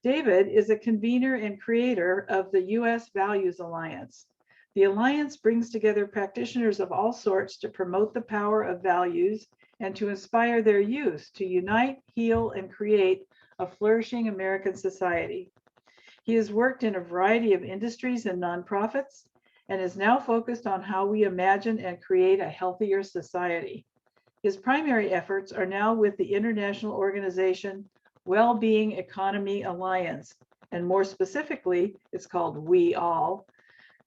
David is a convener and creator of the U.S. Values Alliance. The Alliance brings together practitioners of all sorts to promote the power of values and to inspire their youth to unite, heal, and create a flourishing American society. He has worked in a variety of industries and nonprofits and is now focused on how we imagine and create a healthier society. His primary efforts are now with the international organization Wellbeing Economy Alliance, and more specifically, it's called We All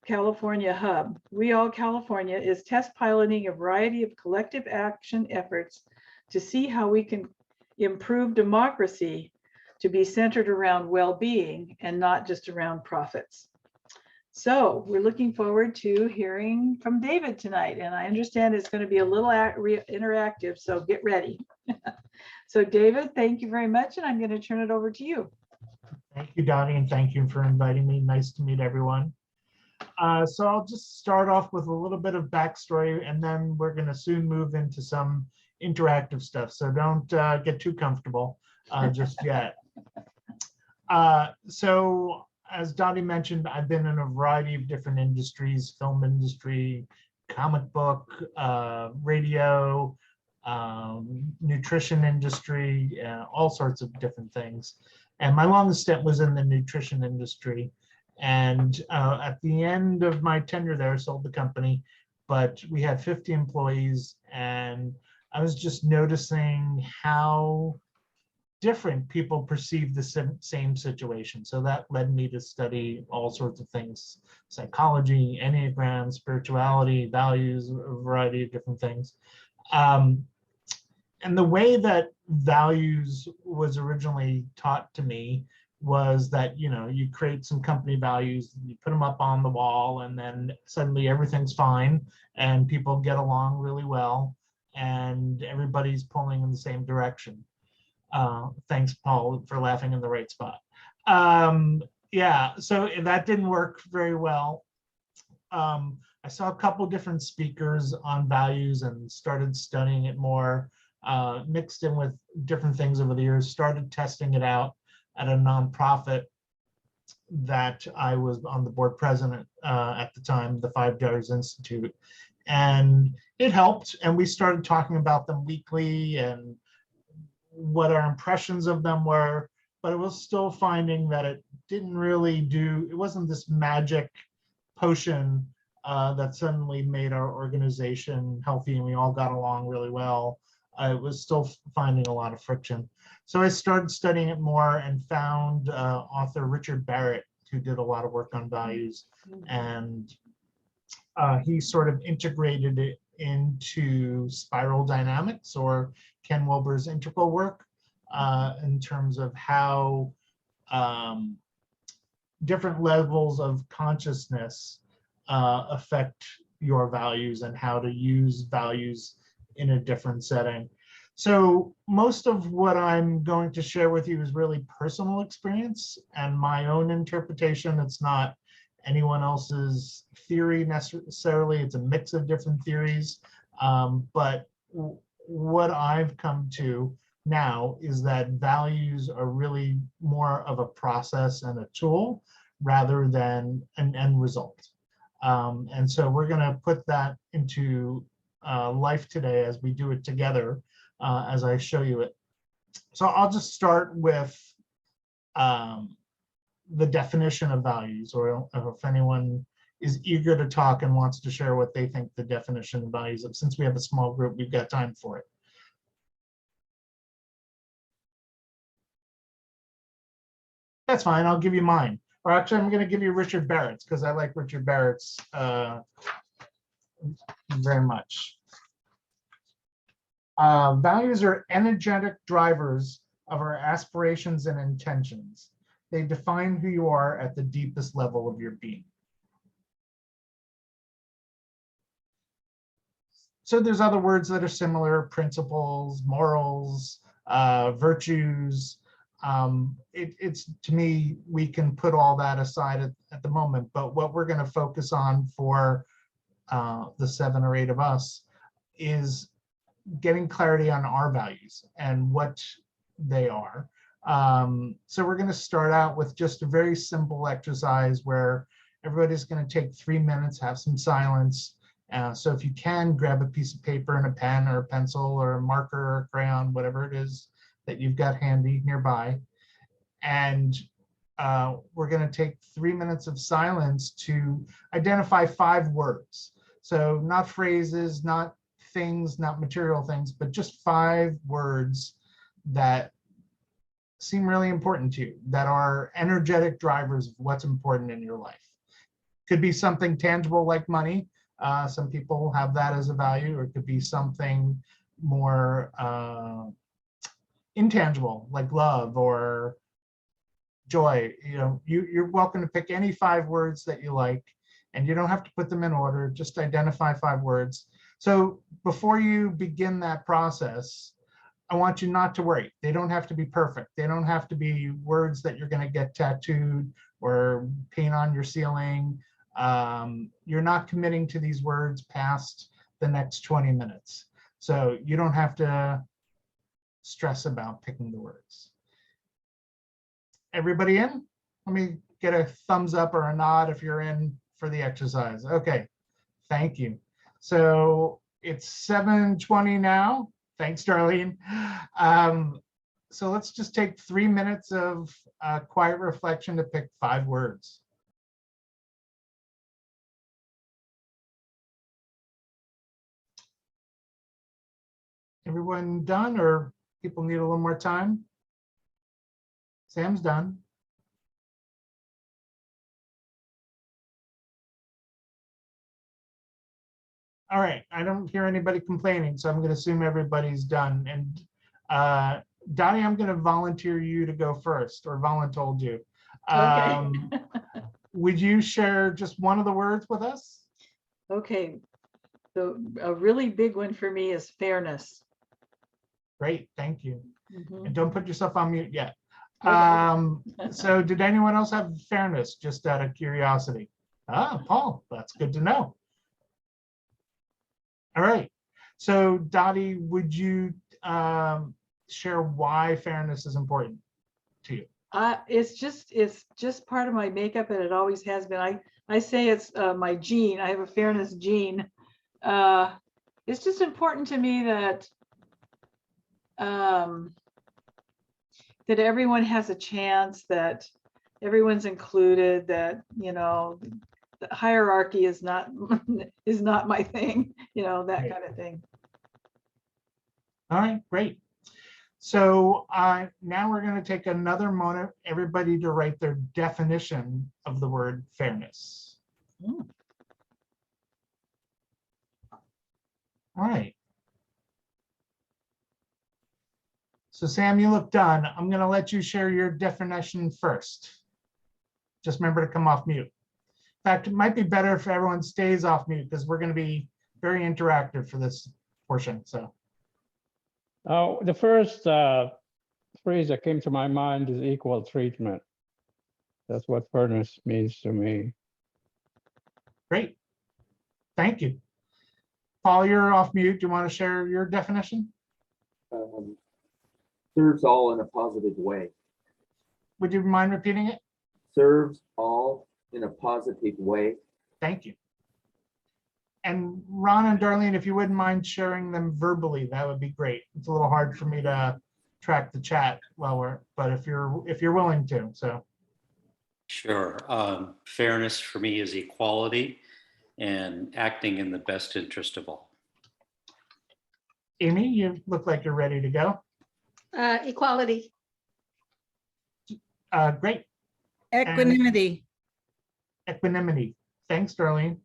California Hub. We All California is test piloting a variety of collective action efforts to see how we can improve democracy to be centered around well-being and not just around profits. So we're looking forward to hearing from David tonight, and I understand it's going to be a little interactive, so get ready. So David, thank you very much, and I'm going to turn it over to you. Thank you, Dottie, and thank you for inviting me. Nice to meet everyone. So I'll just start off with a little bit of backstory, and then we're going to soon move into some interactive stuff. So don't get too comfortable just yet. So as Dottie mentioned, I've been in a variety of different industries: film industry, comic book, radio, nutrition industry, all sorts of different things. And my longest stint was in the nutrition industry. And at the end of my tenure there, I sold the company, but we had 50 employees, and I was just noticing how different people perceive the same situation. So that led me to study all sorts of things: psychology, Enneagram, spirituality, values, a variety of different things. And the way that values was originally taught to me was that, you know, you create some company values, you put them up on the wall, and then suddenly everything's fine and people get along really well and everybody's pulling in the same direction. Thanks, Paul, for laughing in the right spot. Yeah, so that didn't work very well. I saw a couple different speakers on values and started studying it more, mixed in with different things over the years, started testing it out at a nonprofit that I was on the board president at the time, the Five Daughters Institute. And it helped, and we started talking about them weekly and what our impressions of them were, but it was still finding that it didn't really do, it wasn't this magic potion that suddenly made our organization healthy and we all got along really well. It was still finding a lot of friction. So I started studying it more and found author Richard Barrett, who did a lot of work on values, and he sort of integrated it into spiral dynamics, or Ken Wilber's integral work, in terms of how different levels of consciousness affect your values and how to use values in a different setting. So most of what I'm going to share with you is really personal experience and my own interpretation. It's not anyone else's theory necessarily. It's a mix of different theories. But what I've come to now is that values are really more of a process and a tool rather than an end result. And so we're going to put that into life today as we do it together, as I show you it. So I'll just start with the definition of values, or if anyone is eager to talk and wants to share what they think the definition of values of. Since we have a small group, we've got time for it. That's fine, I'll give you mine. Or actually, I'm going to give you Richard Barrett's, because I like Richard Barrett's very much. Values are energetic drivers of our aspirations and intentions. They define who you are at the deepest level of your being. So there's other words that are similar: principles, morals, virtues. It's, to me, we can put all that aside at the moment, but what we're going to focus on for the 7 or 8 of us is getting clarity on our values and what they are, So we're going to start out with just a very simple exercise where everybody's going to take 3 minutes, have some silence. So if you can, grab a piece of paper and a pen or a pencil or a marker or a crayon, whatever it is that you've got handy nearby. And we're going to take 3 minutes of silence to identify 5 words. So not phrases, not things, not material things, but just 5 words that seem really important to you, that are energetic drivers of what's important in your life. Could be something tangible like money. Some people have that as a value, or it could be something more intangible like love or joy. You know, you're welcome to pick any 5 words that you like, and you don't have to put them in order, just identify 5 words. So before you begin that process, I want you not to worry. They don't have to be perfect. They don't have to be words that you're going to get tattooed or paint on your ceiling. You're not committing to these words past the next 20 minutes. So you don't have to stress about picking the words. Everybody in? Let me get a thumbs up or a nod if you're in for the exercise. Okay, thank you. So it's 7:20 now. Thanks, Darlene. So let's just take 3 minutes of quiet reflection to pick 5 words. Everyone done, or people need a little more time? Sam's done. All right, I don't hear anybody complaining, so I'm going to assume everybody's done. And Donnie, I'm going to volunteer you to go first, or voluntold you. Okay. Would you share just one of the words with us? Okay. So a really big one for me is fairness. Great, thank you. Mhm. And don't put yourself on mute yet. Okay. So did anyone else have fairness, just out of curiosity? Ah, Paul, that's good to know. All right. So Dottie, would you share why fairness is important to you? It's just part of my makeup, and it always has been. I say it's my gene. I have a fairness gene. It's just important to me that that everyone has a chance, that everyone's included, that, you know, the hierarchy is not is not my thing, you know, that Right. kind of thing. All right, great. So now we're going to take another moment, everybody to write their definition of the word fairness. Mm. All right. So Sam, you look done. I'm going to let you share your definition first. Just remember to come off mute. In fact, it might be better if everyone stays off mute, because we're going to be very interactive for this portion. So. The first phrase that came to my mind is equal treatment. That's what fairness means to me. Great. Thank you. Paul, you're off mute. Do you want to share your definition? Serves all in a positive way. Would you mind repeating it? Serves all in a positive way. Thank you. And Ron and Darlene, if you wouldn't mind sharing them verbally, that would be great. It's a little hard for me to track the chat while but if you're willing to, so. Sure. Fairness for me is equality and acting in the best interest of all. Amy, you look like you're ready to go. Equality. Great. Equanimity. Equanimity. Thanks, Darlene.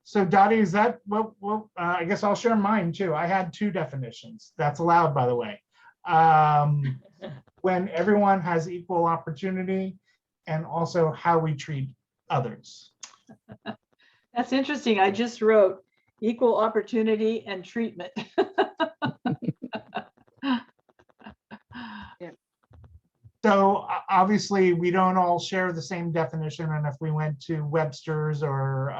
So Dottie, is that, well, I guess I'll share mine too. I had 2 definitions. That's allowed, by the way. When everyone has equal opportunity, and also how we treat others. That's interesting. I just wrote equal opportunity and treatment. So obviously we don't all share the same definition, and if we went to Webster's or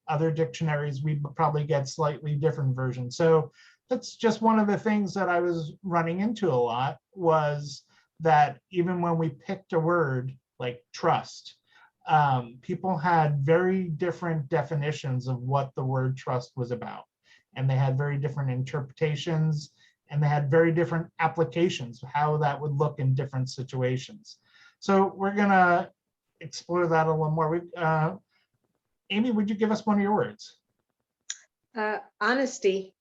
other dictionaries, we'd probably get slightly different versions. So that's just one of the things that I was running into a lot, was that even when we picked a word like trust, people had very different definitions of what the word trust was about. And they had very different interpretations, and they had very different applications of how that would look in different situations. So we're gonna explore that a little more. Amy, would you give us one of your words? Honesty.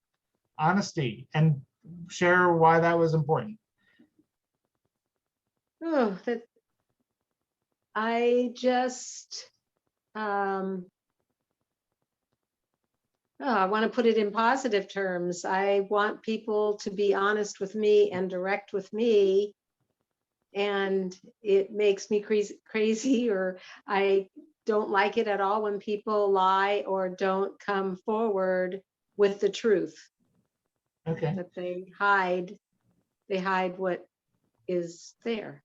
Honesty, and share why that was important. Oh, that I just, I want to put it in positive terms. I want people to be honest with me and direct with me. And it makes me crazy, or I don't like it at all when people lie or don't come forward with the truth. Okay. That they hide what is there.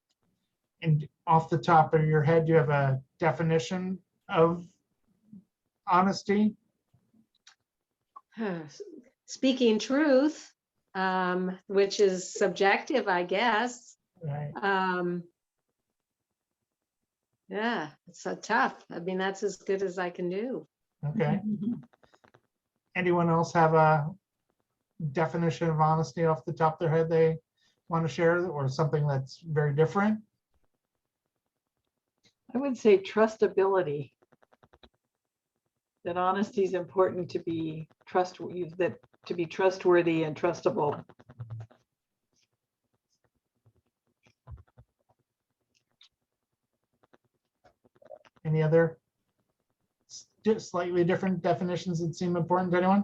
And off the top of your head, do you have a definition of honesty? Speaking truth, which is subjective, I guess. Right. Yeah, it's so tough. I mean, that's as good as I can do. Okay. Anyone else have a definition of honesty off the top of their head they want to share, or something that's very different? I would say trustability. That honesty is important to be trustworthy, and trustable. Any other slightly different definitions that seem important to anyone?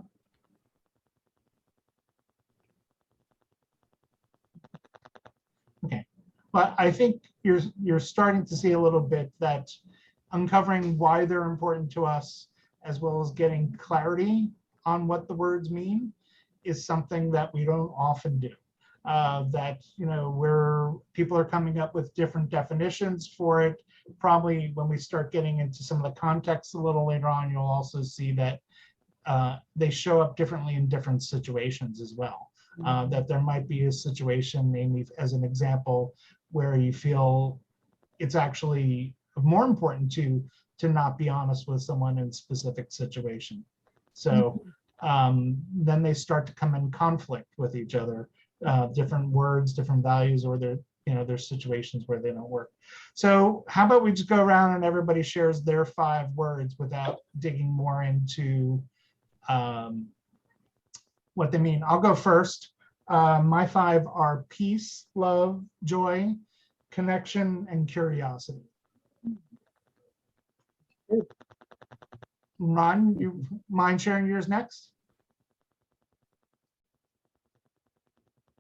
Okay, but I think you're starting to see a little bit that uncovering why they're important to us, as well as getting clarity on what the words mean, is something that we don't often do. That, you know, where people are coming up with different definitions for it. Probably when we start getting into some of the context a little later on, you'll also see that they show up differently in different situations as well. That there might be a situation, maybe as an example, where you feel it's actually more important to not be honest with someone in a specific situation. So then they start to come in conflict with each other, different words, different values, or there's situations where they don't work. So how about we just go around and everybody shares their 5 words without digging more into what they mean. I'll go first. My 5 are peace, love, joy, connection, and curiosity. Ron, you mind sharing yours next?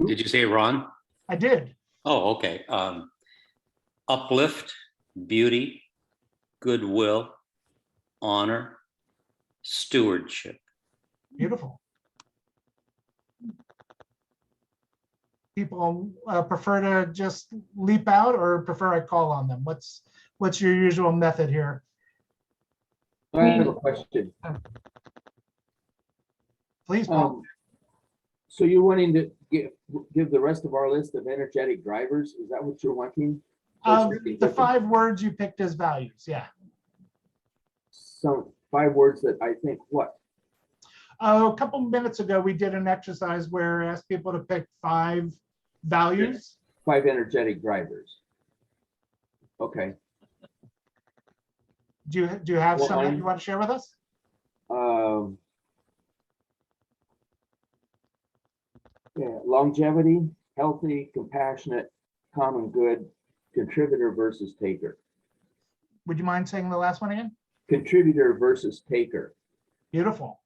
Did you say Ron? I did. Oh, okay. Uplift, beauty, goodwill, honor, stewardship. Beautiful. People prefer to just leap out, or prefer I call on them? What's your usual method here? I have a question. Please, Paul. So you're wanting to give the rest of our list of energetic drivers? Is that what you're wanting? The 5 words you picked as values, yeah. Some 5 words that I think what? A couple minutes ago, we did an exercise where I asked people to pick 5 values. 5 energetic drivers. Okay. Do you have Well, some that you want to share with us? Yeah, longevity, healthy, compassionate, common good, contributor versus taker. Would you mind saying the last one again? Contributor versus taker. Beautiful.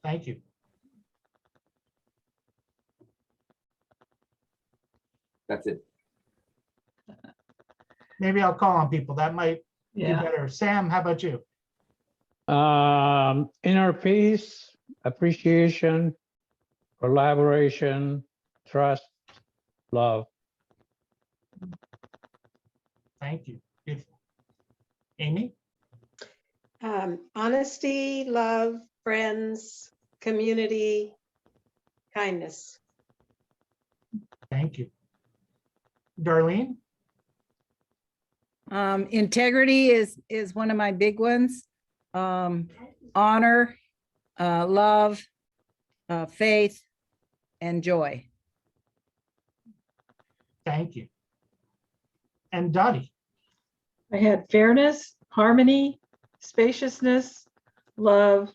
Thank you. That's it. Maybe I'll call on people. That might be Yeah. better. Sam, how about you? Inner peace, appreciation, collaboration, trust, love. Thank you. Beautiful. Amy? Honesty, love, friends, community, kindness. Thank you. Darlene? Integrity is one of my big ones. Honor, love, faith, and joy. Thank you. And Dottie, I had fairness, harmony, spaciousness, love,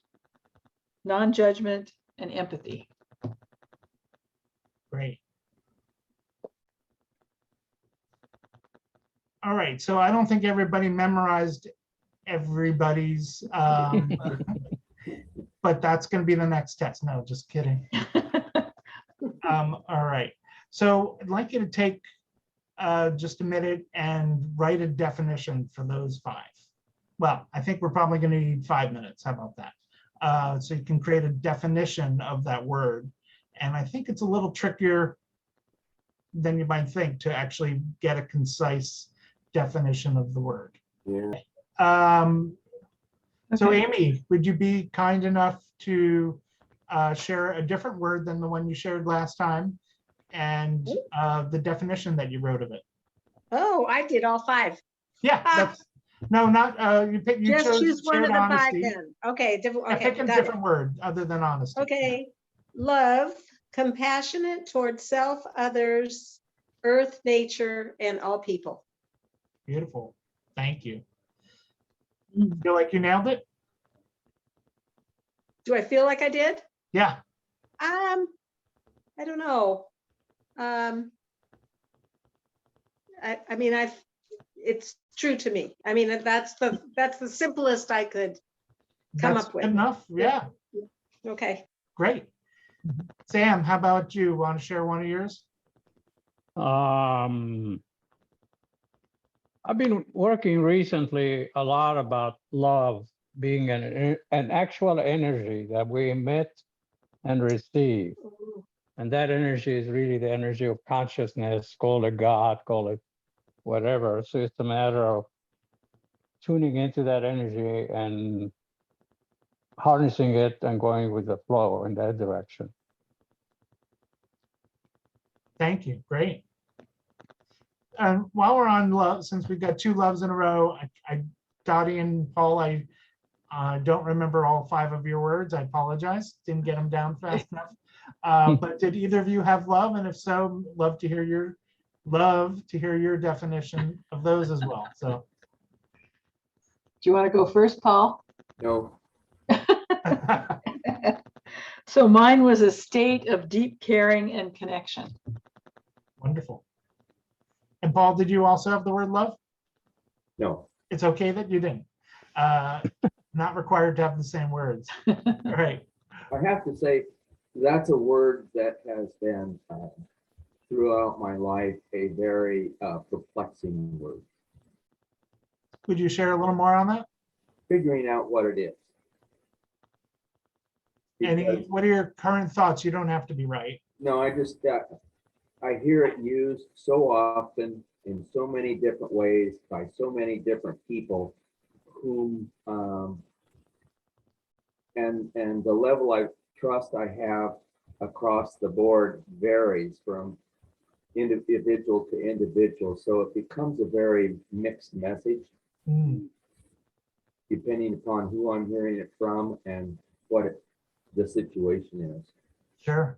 non-judgment, and empathy. great. All right, so I don't think everybody memorized everybody's, but that's going to be the next test. No, just kidding. All right, so I'd like you to take just a minute and write a definition for those 5. Well, I think we're probably going to need 5 minutes. How about that? So you can create a definition of that word. And I think it's a little trickier than you might think to actually get a concise definition of the word. Yeah. So Okay. Amy, would you be kind enough to share a different word than the one you shared last time and the definition that you wrote of it? Oh, I did all 5. Yeah, that's, no, not, you Just chose choose one shared of the 5 honesty. then. Okay, different, Yeah, okay, pick a got it. different word other than honesty. Okay, love, compassionate towards self, others, earth, nature, and all people. Beautiful. Thank you. Feel like you nailed it? Do I feel like I did? Yeah. I don't know. I mean, it's true to me. I mean, that's the simplest I could come That's up with. good enough. Yeah, Okay. great. Sam, how about you? Want to share one of yours? I've been working recently a lot about love being an actual energy that we emit and receive. And that energy is really the energy of consciousness, call it God, call it whatever. So it's a matter of tuning into that energy and harnessing it and going with the flow in that direction. Thank you. Great. And while we're on love, since we've got 2 loves in a row, Dottie and Paul, I don't remember all 5 of your words. I apologize. Didn't get them down fast enough. But did either of you have love? And if so, love to hear your definition of those as well. So. Do you want to go first, Paul? No, So mine was a state of deep caring and connection. Wonderful. And Paul, did you also have the word love? no. It's okay that you didn't. Not required to have the same words. All right. I have to say, that's a word that has been throughout my life a very perplexing word. Would you share a little more on that? Figuring out what it is. Because- What are your current thoughts? You don't have to be right. No, I just I hear it used so often in so many different ways by so many different people whom and the level of trust I have across the board varies from individual to individual. So it becomes a very mixed message depending upon who I'm hearing it from and what the situation is. Sure.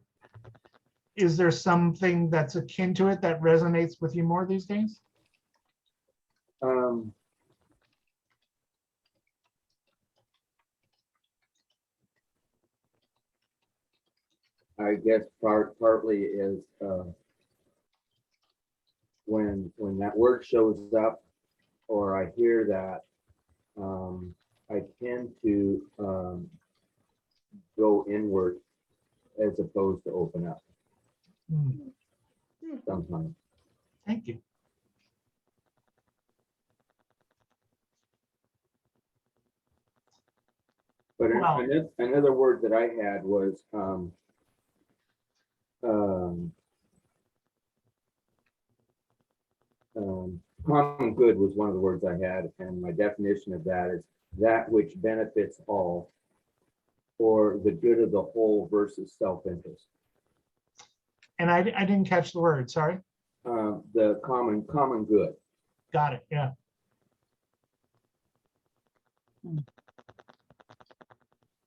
Is there something that's akin to it that resonates with you more these days? I guess partly is when that word shows up or I hear that, I tend to go inward as opposed to open up sometimes. Thank you. But Wow. another word that I had was common good was one of the words I had, and my definition of that is that which benefits all or the good of the whole versus self-interest. And I didn't catch the word, sorry. The common good. Got it, yeah.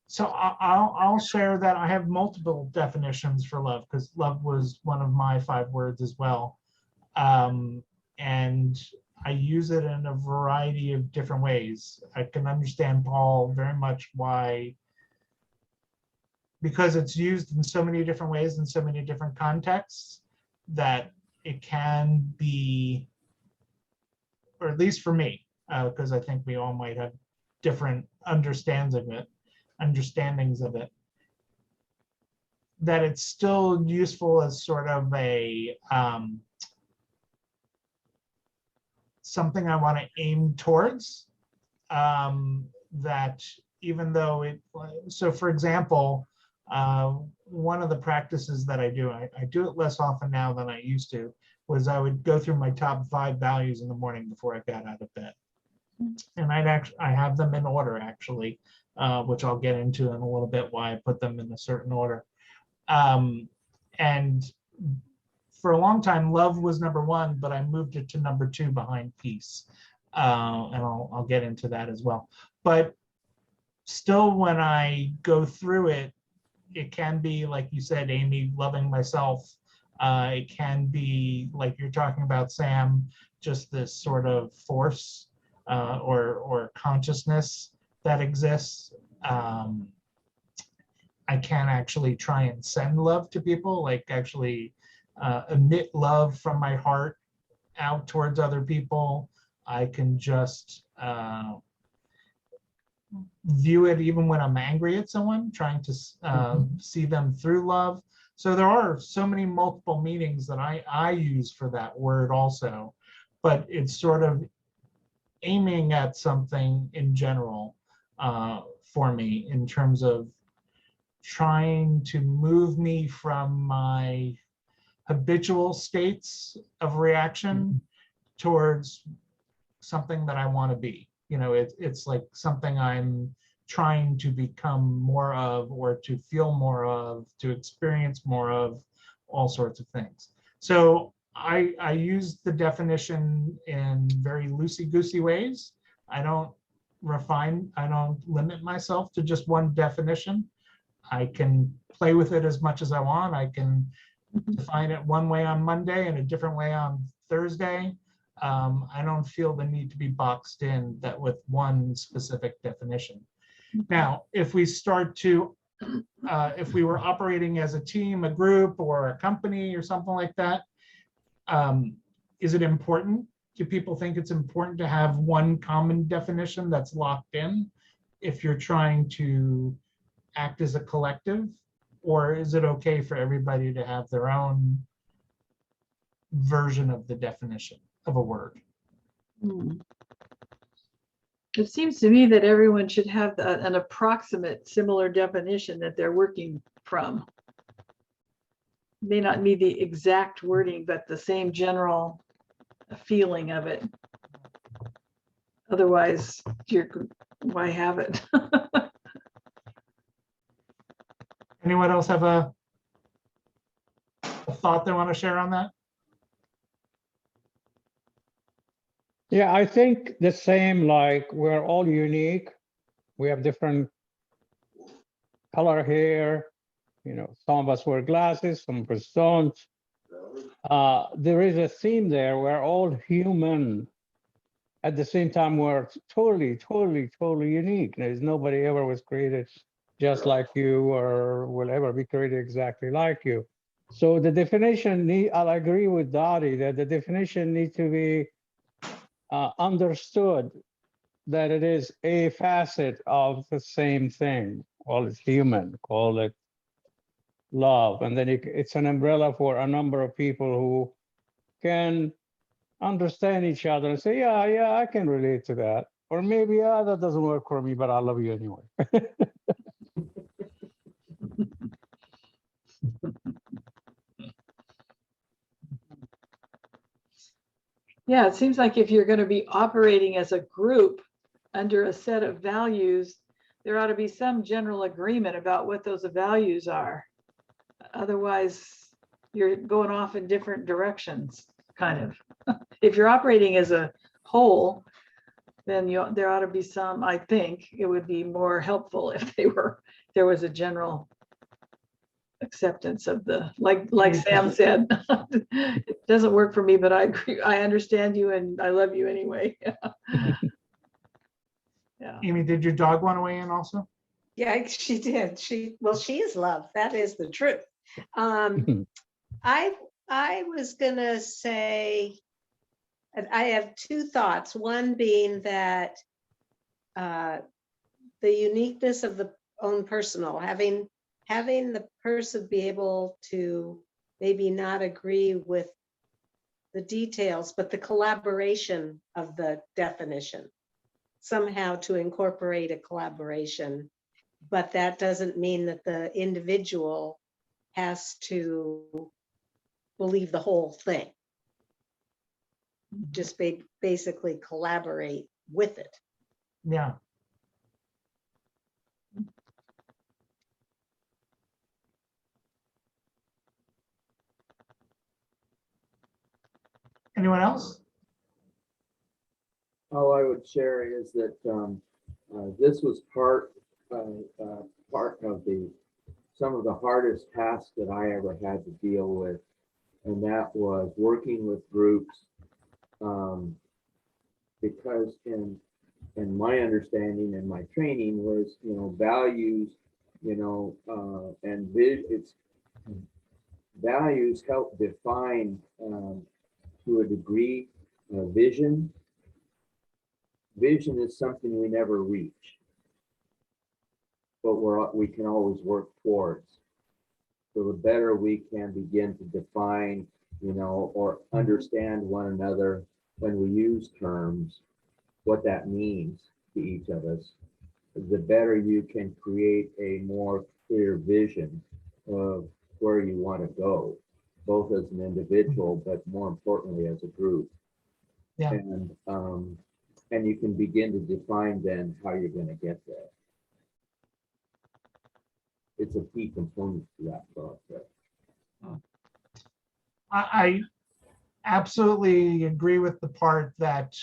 So I'll share that I have multiple definitions for love, because love was one of my 5 words as well. And I use it in a variety of different ways. I can understand, Paul, very much why, because it's used in so many different ways in so many different contexts, that it can be, or at least for me, because I think we all might have different understandings of it, that it's still useful as sort of a something I want to aim towards. That even though it, so for example, one of the practices that I do it less often now than I used to, was I would go through my top 5 values in the morning before I got out of bed. And I have them in order, actually, which I'll get into in a little bit, why I put them in a certain order. And for a long time, love was number 1, but I moved it to number 2 behind peace. And I'll get into that as well. But still, when I go through it, it can be, like you said, Amy, loving myself. It can be, like you're talking about, Sam, just this sort of force or consciousness that exists. I can actually try and send love to people, like actually emit love from my heart out towards other people. I can just view it even when I'm angry at someone, trying to see them through love. So there are so many multiple meanings that I use for that word also, but it's sort of aiming at something in general for me, in terms of trying to move me from my habitual states of reaction towards something that I want to be. You know, it's like something I'm trying to become more of, or to feel more of, to experience more of, all sorts of things. So I use the definition in very loosey-goosey ways. I don't limit myself to just one definition. I can play with it as much as I want. I can define it one way on Monday and a different way on Thursday. I don't feel the need to be boxed in that with one specific definition. Now, if we start to, if we were operating as a team, a group, or a company or something like that, is it important? Do people think it's important to have one common definition that's locked in if you're trying to act as a collective? Or is it okay for everybody to have their own version of the definition of a word? It seems to me that everyone should have an approximate similar definition that they're working from. May not be the exact wording, but the same general feeling of it. Otherwise, why have it? Anyone else have a thought they want to share on that? Yeah, I think the same, like we're all unique. We have different color hair. You know, some of us wear glasses, some of us don't. There is a theme there. We're all human. At the same time, we're totally unique. There's nobody ever was created just like you or will ever be created exactly like you. So the definition, I'll agree with Dottie that the definition needs to be understood, that it is a facet of the same thing. Call it human, call it love. And then it's an umbrella for a number of people who can understand each other and say, yeah, I can relate to that. Or maybe, yeah, that doesn't work for me, but I love you anyway. Yeah, it seems like if you're going to be operating as a group under a set of values, there ought to be some general agreement about what those values are. Otherwise, you're going off in different directions, kind of. If you're operating as a whole, then there ought to be some, I think it would be more helpful if there was a general acceptance of the, like Sam said, it doesn't work for me, but I agree. I understand you and I love you anyway. Yeah. Amy, did your dog want to weigh in also? Yeah, she did. She is love. That is the truth. I was gonna say, I have two thoughts. One being that the uniqueness of the own personal, having the person be able to maybe not agree with the details, but the collaboration of the definition, somehow to incorporate a collaboration. But that doesn't mean that the individual has to believe the whole thing. Just basically collaborate with it. Yeah. Anyone else? All I would share is that this was part of some of the hardest tasks that I ever had to deal with, and that was working with groups, because in my understanding and my training was, values, and it's values help define to a degree vision. Vision is something we never reach, but we can always work towards. So the better we can begin to define, or understand one another when we use terms, what that means to each of us, the better you can create a more clear vision of where you want to go, both as an individual, but more importantly as a group. Yeah. And you can begin to define then how you're going to get there. It's a key component to that process. I absolutely agree with the part that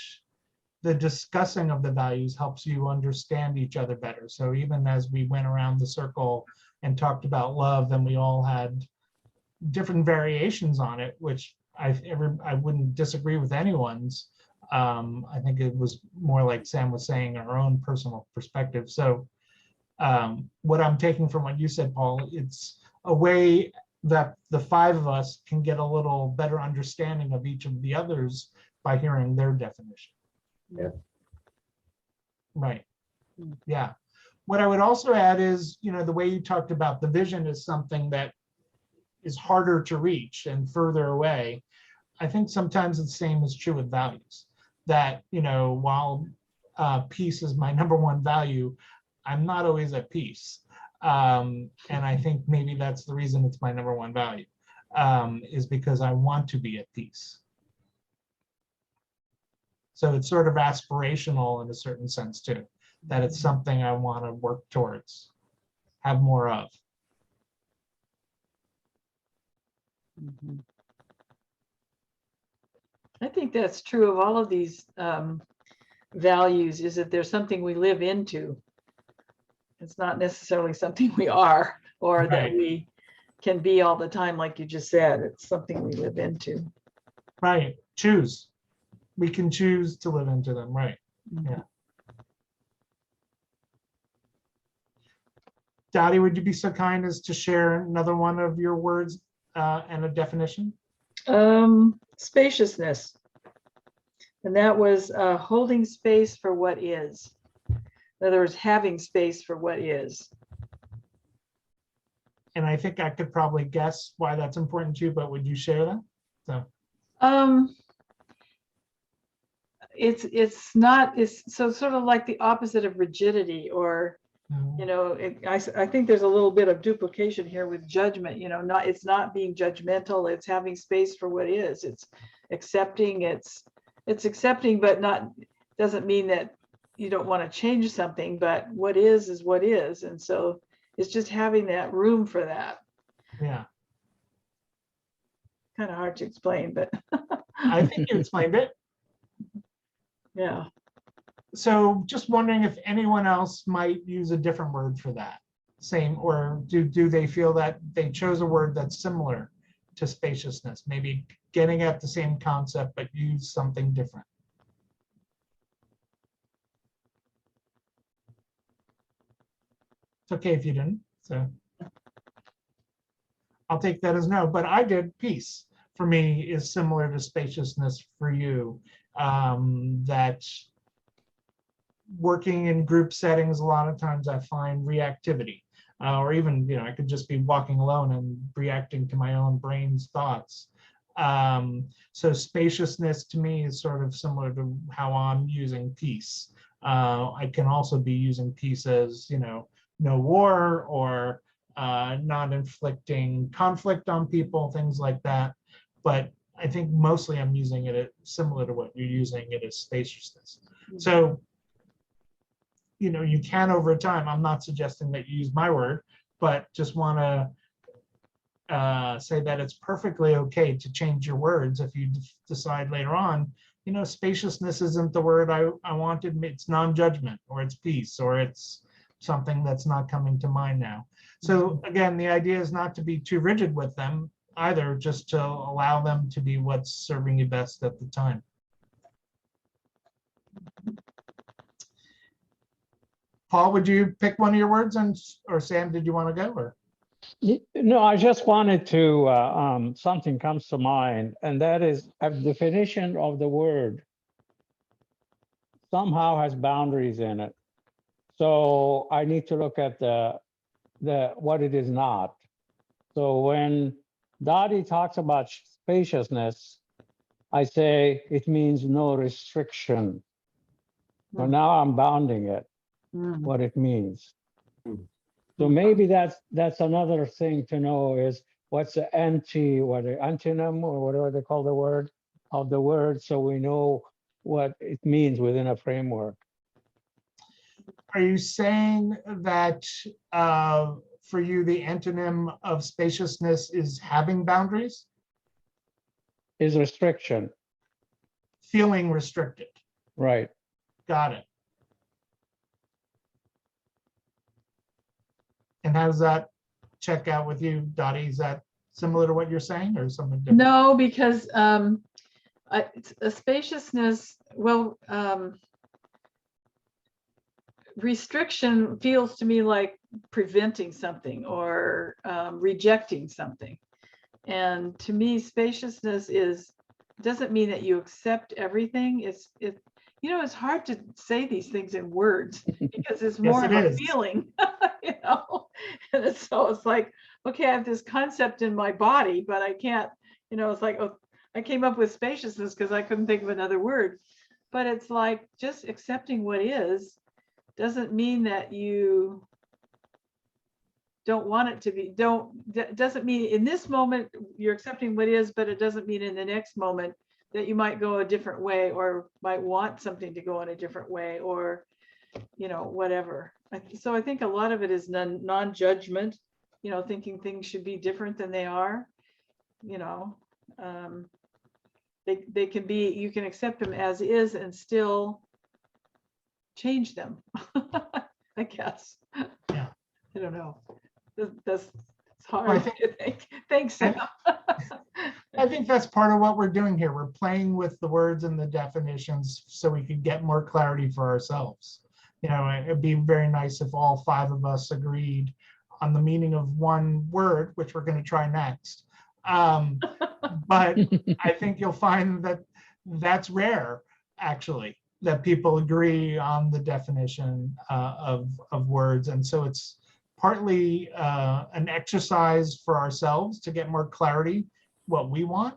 the discussing of the values helps you understand each other better. So even as we went around the circle and talked about love, and we all had different variations on it, which I wouldn't disagree with anyone's. I think it was more like Sam was saying, our own personal perspective. So what I'm taking from what you said, Paul, it's a way that the five of us can get a little better understanding of each of the others by hearing their definition. Yeah. Right. Yeah. What I would also add is, the way you talked about the vision is something that is harder to reach and further away. I think sometimes the same is true with values. That, while peace is my number one value, I'm not always at peace. And I think maybe that's the reason it's my number one value, is because I want to be at peace. So it's sort of aspirational in a certain sense too, that it's something I want to work towards, have more of. I think that's true of all of these values, is that there's something we live into. It's not necessarily something we are, or that we can be all the time, like you just said. It's something we live into. Right. Choose. We can choose to live into them. Right. Yeah. Dottie, would you be so kind as to share another one of your words and a definition? Spaciousness. And that was holding space for what is. In other words, having space for what is. And I think I could probably guess why that's important to you, but would you share that? So. It's so sort of like the opposite of rigidity, or I think there's a little bit of duplication here with judgment. It's not being judgmental. It's having space for what is. It's accepting. It's accepting, but not doesn't mean that you don't want to change something. But what is what is, and so it's just having that room for that. Yeah. Kind of hard to explain, but I think you explained it. Yeah. So just wondering if anyone else might use a different word for that. Same, or do they feel that they chose a word that's similar to spaciousness, maybe getting at the same concept, but use something different? It's okay if you didn't, so I'll take that as no, but I did. Peace for me is similar to spaciousness for you. That working in group settings, a lot of times I find reactivity, or even, I could just be walking alone and reacting to my own brain's thoughts. So spaciousness to me is sort of similar to how I'm using peace. I can also be using peace as, no war, or not inflicting conflict on people, things like that. But I think mostly I'm using it similar to what you're using it as spaciousness. So, you can over time, I'm not suggesting that you use my word, but just want to say that it's perfectly okay to change your words if you decide later on, spaciousness isn't the word I wanted, it's non-judgment, or it's peace, or it's something that's not coming to mind now. So again, the idea is not to be too rigid with them either, just to allow them to be what's serving you best at the time. Paul, would you pick one of your words, or Sam, did you want to go? Or No, I just wanted to, something comes to mind, and that is a definition of the word somehow has boundaries in it. So I need to look at what it is not. So when Dottie talks about spaciousness, I say it means no restriction. So now I'm bounding it, what it means. So maybe that's another thing to know is what's the antonym, or whatever they call the word of the word, so we know what it means within a framework. are you saying that for you, the antonym of spaciousness is having boundaries? Is restriction. Feeling restricted. Right. Got it. And how does that check out with you, Dottie? Is that similar to what you're saying, or something different? No, because it's a spaciousness, well, restriction feels to me like preventing something, or rejecting something. And to me, spaciousness doesn't mean that you accept everything. It's hard to say these things in words because it's more of a feeling, and so it's like, okay, I have this concept in my body, but I can't, it's like, oh, I came up with spaciousness because I couldn't think of another word. But it's like just accepting what is doesn't mean that you don't want it to be, doesn't mean in this moment you're accepting what is, but it doesn't mean in the next moment that you might go a different way, or might want something to go in a different way, or whatever. So I think a lot of it is non-judgment, thinking things should be different than they are. They can be, you can accept them as is and still change them. I guess. Yeah. I don't know. It's hard. Well, I think. Thanks, Sam. I think that's part of what we're doing here. We're playing with the words and the definitions so we can get more clarity for ourselves. It'd be very nice if all 5 of us agreed on the meaning of one word, which we're going to try next. But I think you'll find that that's rare, actually, that people agree on the definition of words. And so it's partly an exercise for ourselves to get more clarity what we want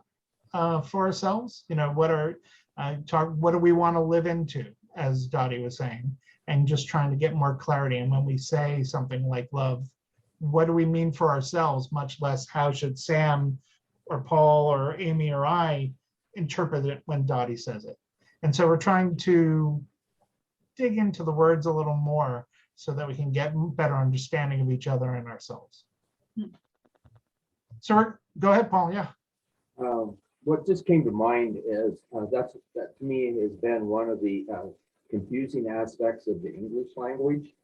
for ourselves. What do we want to live into, as Dottie was saying, and just trying to get more clarity. And when we say something like love, what do we mean for ourselves, much less how should Sam or Paul or Amy or I interpret it when Dottie says it. And so we're trying to dig into the words a little more so that we can get better understanding of each other and ourselves. So go ahead, Paul. Yeah. What just came to mind is that to me has been one of the confusing aspects of the English language,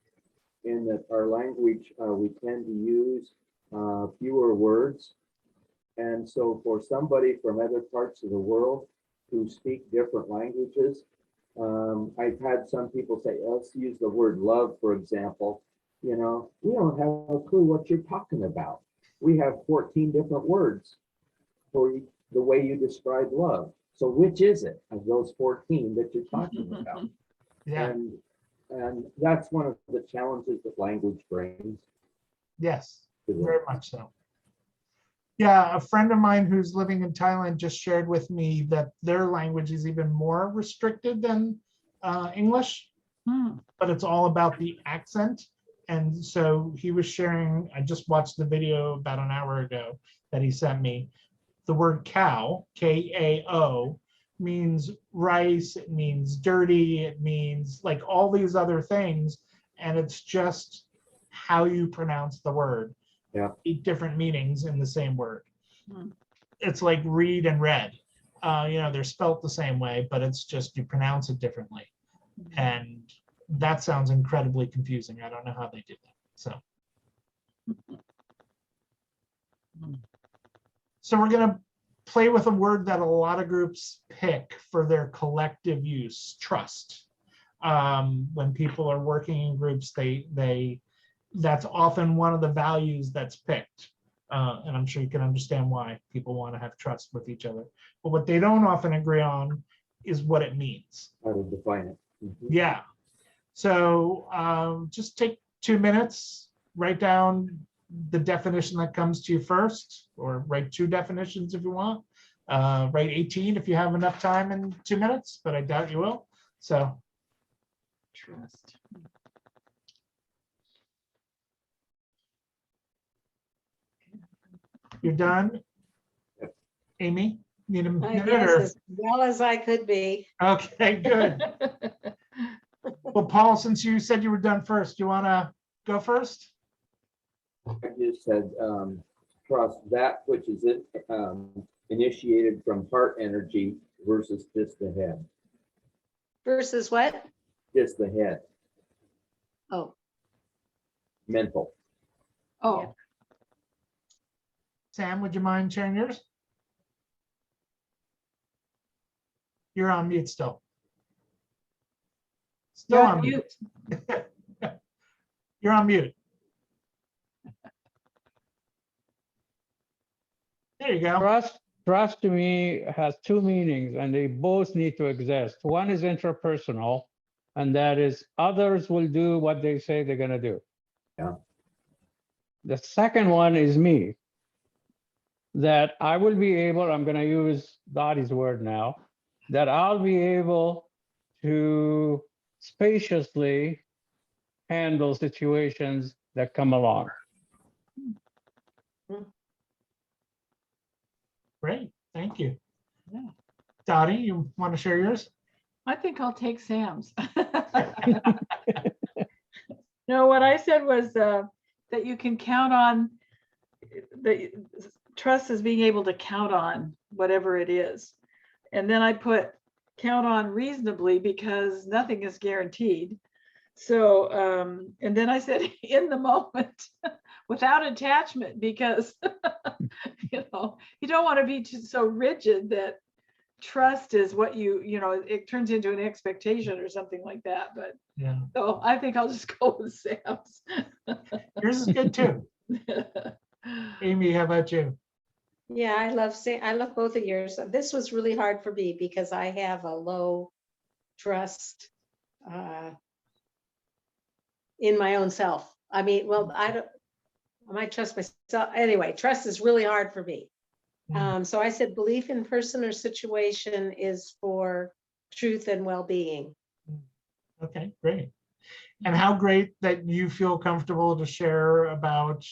in that our language, we tend to use fewer words. And so for somebody from other parts of the world who speak different languages, I've had some people say, let's use the word love, for example. You know, we don't have a clue what you're talking about. We have 14 different words for the way you describe love. So which is it of those 14 that you're talking about? Yeah. And that's one of the challenges that language brings. Yes, to the- very much so. Yeah, a friend of mine who's living in Thailand just shared with me that their language is even more restricted than English, but it's all about the accent. And so he was sharing, I just watched the video about an hour ago that he sent me. The word cow, K-A-O, means rice, it means dirty, it means like all these other things. And it's just how you pronounce the word. Yeah. 8 different meanings in the same word. Hmm. It's like read and read. You know, they're spelt the same way, but it's just you pronounce it differently. And that sounds incredibly confusing. I don't know how they did that. So we're going to play with a word that a lot of groups pick for their collective use, trust. When people are working in groups, that's often one of the values that's picked. And I'm sure you can understand why people want to have trust with each other. But what they don't often agree on is what it means. How to define it. Mhm. Yeah. So just take 2 minutes, write down the definition that comes to you first, or write 2 definitions if you want. Write 18 if you have enough time in 2 minutes, but I doubt you will. So Trust. you're done. Amy, need a I minute guess or? as well as I could be. Okay, good. Well, Paul, since you said you were done first, you want to go first? I just said, trust that which is initiated from heart energy versus just the head. Versus what? Just the head, Oh, mental. Oh, Sam, would you mind sharing yours? You're on mute still. Still you're on on mute. mute. You're on mute. There you go. Trust to me has 2 meanings, and they both need to exist. One is interpersonal, and that is others will do what they say they're going to do. Yeah. The second one is me, that I will be able, I'm going to use Dottie's word now, that I'll be able to spaciously handle situations that come along. Great, thank you. Yeah. Dottie, you want to share yours? I think I'll take Sam's. No, what I said was that you can count on, the trust is being able to count on whatever it is. And then I put count on reasonably because nothing is guaranteed. So, and then I said in the moment without attachment, because, you know, you don't want to be so rigid that trust is what you know, it turns into an expectation or something like that. But Yeah, so I think I'll just go with Sam's. yours is good too. Amy, how about you? yeah, I love both of yours. This was really hard for me because I have a low trust in my own self. I mean, well, I might trust myself. Anyway, trust is really hard for me. So I said belief in person or situation is for truth and well-being. Okay, great. And how great that you feel comfortable to share about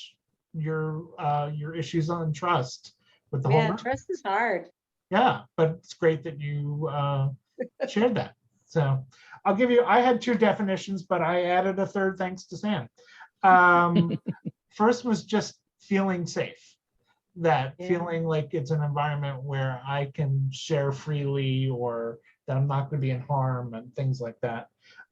your issues on trust with the whole Yeah, group. trust is hard. Yeah, but it's great that you shared that. So I'll give you, I had 2 definitions, but I added a third thanks to Sam. First was just feeling safe, that Yeah. feeling like it's an environment where I can share freely or that I'm not going to be in harm and things like that.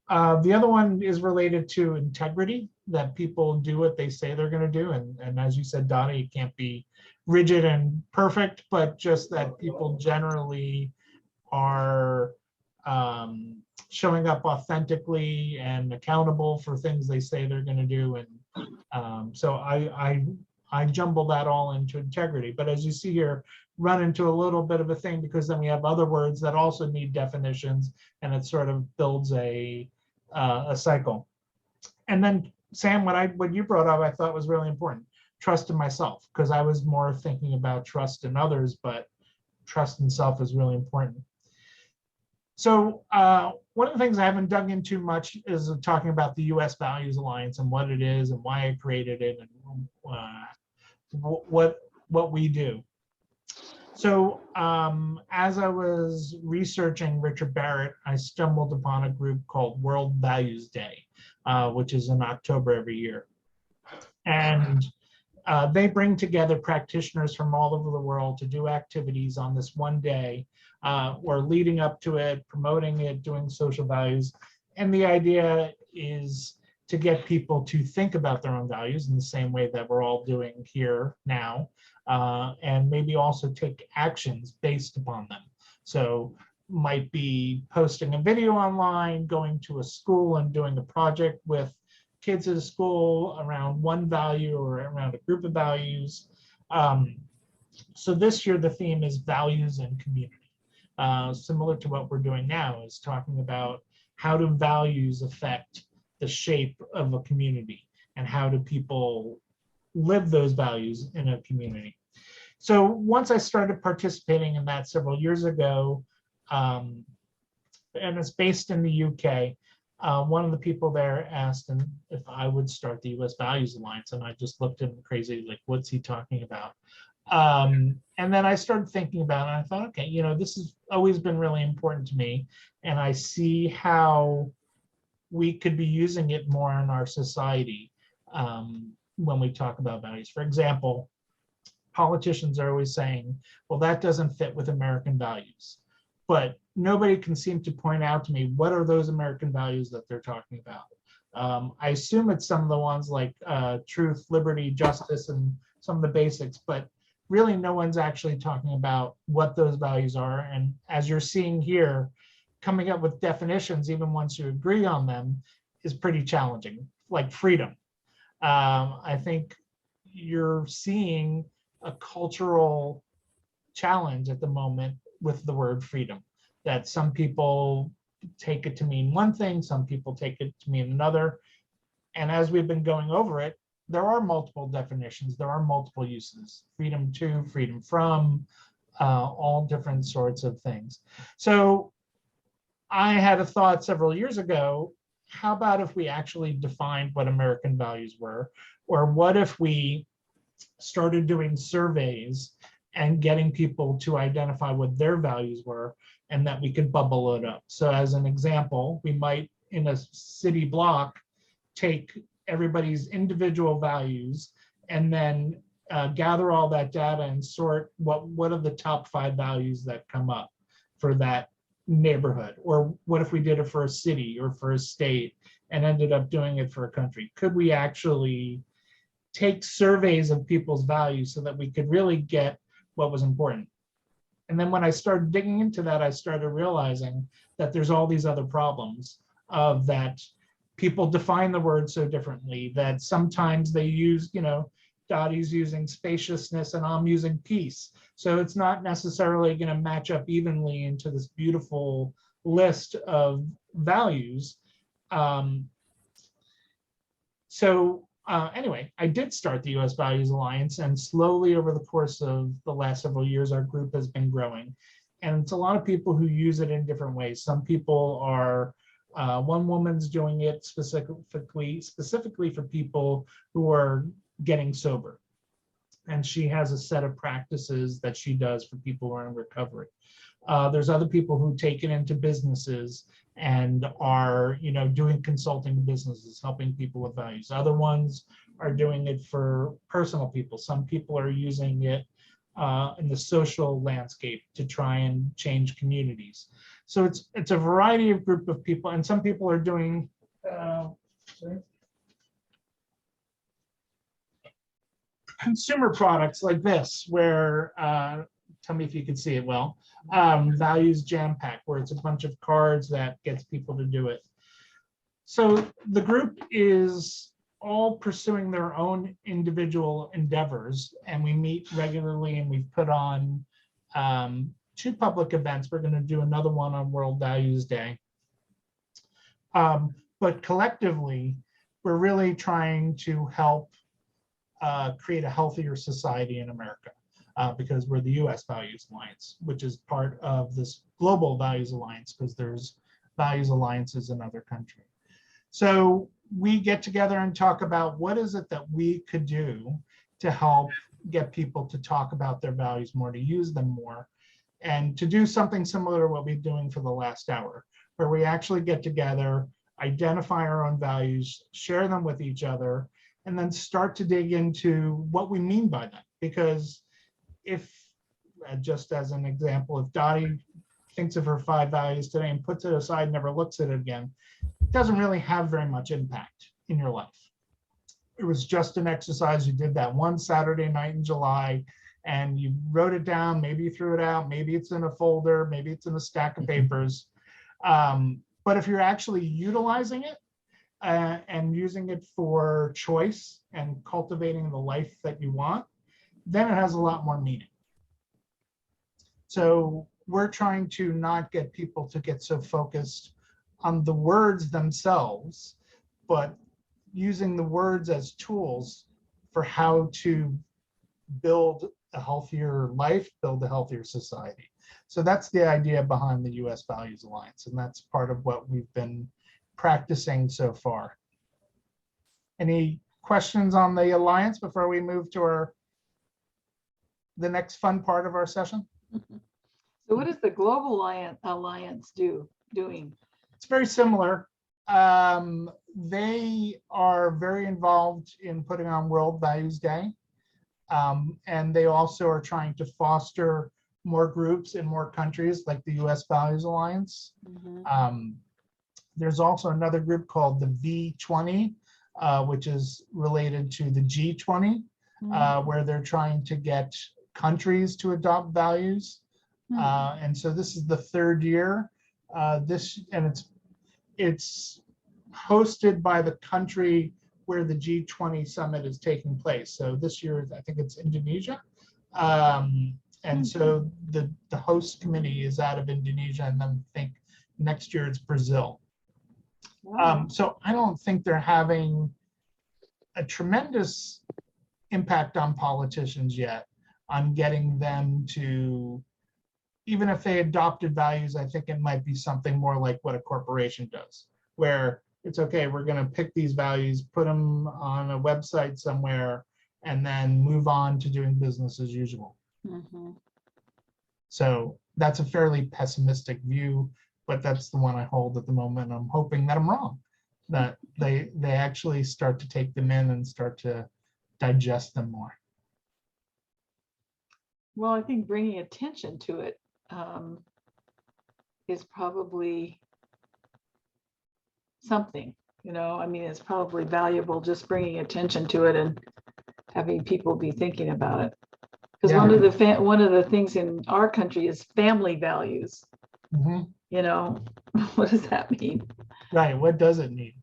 The other one is related to integrity, that people do what they say they're going to do. And as you said, Dottie, it can't be rigid and perfect, but just that people generally are showing up authentically and accountable for things they say they're going to do. And so I jumble that all into integrity. But as you see here, run into a little bit of a thing, because then we have other words that also need definitions, and it sort of builds a cycle. And then Sam, what you brought up, I thought was really important: trust in myself, because I was more thinking about trust in others, but trust in self is really important. So one of the things I haven't dug into much is talking about the U.S. Values Alliance and what it is and why I created it and what we do. So as I was researching Richard Barrett, I stumbled upon a group called World Values Day, which is in October every year. And they bring together practitioners from all over the world to do activities on this one day, or leading up to it, promoting it, doing social values. And the idea is to get people to think about their own values in the same way that we're all doing here now, and maybe also take actions based upon them. So might be posting a video online, going to a school and doing a project with kids at a school around one value or around a group of values. So this year the theme is values and community. Similar to what we're doing now, is talking about how do values affect the shape of a community, and how do people live those values in a community. So once I started participating in that several years ago, and it's based in the UK, one of the people there asked if I would start the US Values Alliance, and I just looked at him crazy, like, what's he talking about? And then I started thinking about it, and I thought, okay, this has always been really important to me, and I see how we could be using it more in our society when we talk about values. For example, politicians are always saying, well, that doesn't fit with American values. But nobody can seem to point out to me, what are those American values that they're talking about? I assume it's some of the ones like truth, liberty, justice, and some of the basics, but really no one's actually talking about what those values are. And as you're seeing here, coming up with definitions, even once you agree on them, is pretty challenging, like freedom. I think you're seeing a cultural challenge at the moment with the word freedom, that some people take it to mean one thing, some people take it to mean another. And as we've been going over it, there are multiple definitions, there are multiple uses: freedom to, freedom from, all different sorts of things. So I had a thought several years ago, how about if we actually defined what American values were? Or what if we started doing surveys and getting people to identify what their values were, and that we could bubble it up? So as an example, we might, in a city block, take everybody's individual values and then gather all that data and sort what are the top 5 values that come up for that neighborhood. Or what if we did it for a city or for a state and ended up doing it for a country? Could we actually take surveys of people's values so that we could really get what was important? And then when I started digging into that, I started realizing that there's all these other problems of that people define the word so differently, that sometimes they use, Dottie's using spaciousness and I'm using peace. So it's not necessarily going to match up evenly into this beautiful list of values. Anyway, I did start the US Values Alliance, and slowly over the course of the last several years, our group has been growing. And it's a lot of people who use it in different ways. Some people are, one woman's doing it specifically for people who are getting sober. And she has a set of practices that she does for people who are in recovery. There's other people who take it into businesses and are, doing consulting businesses, helping people with values. Other ones are doing it for personal people. Some people are using it in the social landscape to try and change communities. So it's a variety of group of people, and some people are doing consumer products like this, where tell me if you can see it well. Values jam pack, where it's a bunch of cards that gets people to do it. So the group is all pursuing their own individual endeavors, and we meet regularly, and we've put on 2 public events. We're going to do another one on World Values Day. But collectively, we're really trying to help create a healthier society in America, because we're the US Values Alliance, which is part of this Global Values Alliance, because there's values alliances in other countries. So we get together and talk about what is it that we could do to help get people to talk about their values more, to use them more, and to do something similar to what we're doing for the last hour, where we actually get together, identify our own values, share them with each other, and then start to dig into what we mean by them. Because if, just as an example, if Dottie thinks of her 5 values today and puts it aside, never looks at it again, it doesn't really have very much impact in your life. It was just an exercise. You did that one Saturday night in July, and you wrote it down. Maybe you threw it out. Maybe it's in a folder. Maybe it's in a stack of papers. But if you're actually utilizing it and using it for choice and cultivating the life that you want, then it has a lot more meaning. So we're trying to not get people to get so focused on the words themselves, but using the words as tools for how to build a healthier life, build a healthier society. So that's the idea behind the US Values Alliance, and that's part of what we've been practicing so far. Any questions on the Alliance before we move to the next fun part of our session? So what is the Global Alliance doing? It's very similar. They are very involved in putting on World Values Day. And they also are trying to foster more groups in more countries, like the US Values Alliance. There's also another group called the V20, which is related to the G20, where they're trying to get countries to adopt values. And so this is the 3rd year. It's hosted by the country where the G20 summit is taking place. So this year, I think it's Indonesia. And so the host committee is out of Indonesia, and then I think next year it's Brazil. Wow. So I don't think they're having a tremendous impact on politicians yet on getting them to, even if they adopted values, I think it might be something more like what a corporation does, where it's okay, we're going to pick these values, put them on a website somewhere, and then move on to doing business as usual. So that's a fairly pessimistic view, but that's the one I hold at the moment. I'm hoping that I'm wrong, that they actually start to take them in and start to digest them more. Well, I think bringing attention to it is probably something, I mean, it's probably valuable just bringing attention to it and having people be thinking about it. Because Yeah. one of the things in our country is family values. What does that mean? Right, what does it mean?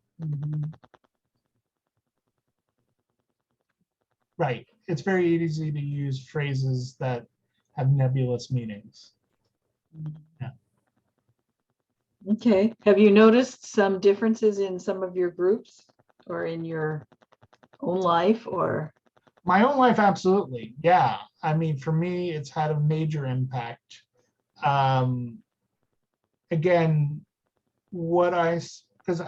Right, it's very easy to use phrases that have nebulous meanings. Yeah. Okay. Have you noticed some differences in some of your groups or in your own life or? My own life, absolutely. Yeah. I mean, for me, it's had a major impact. Again, because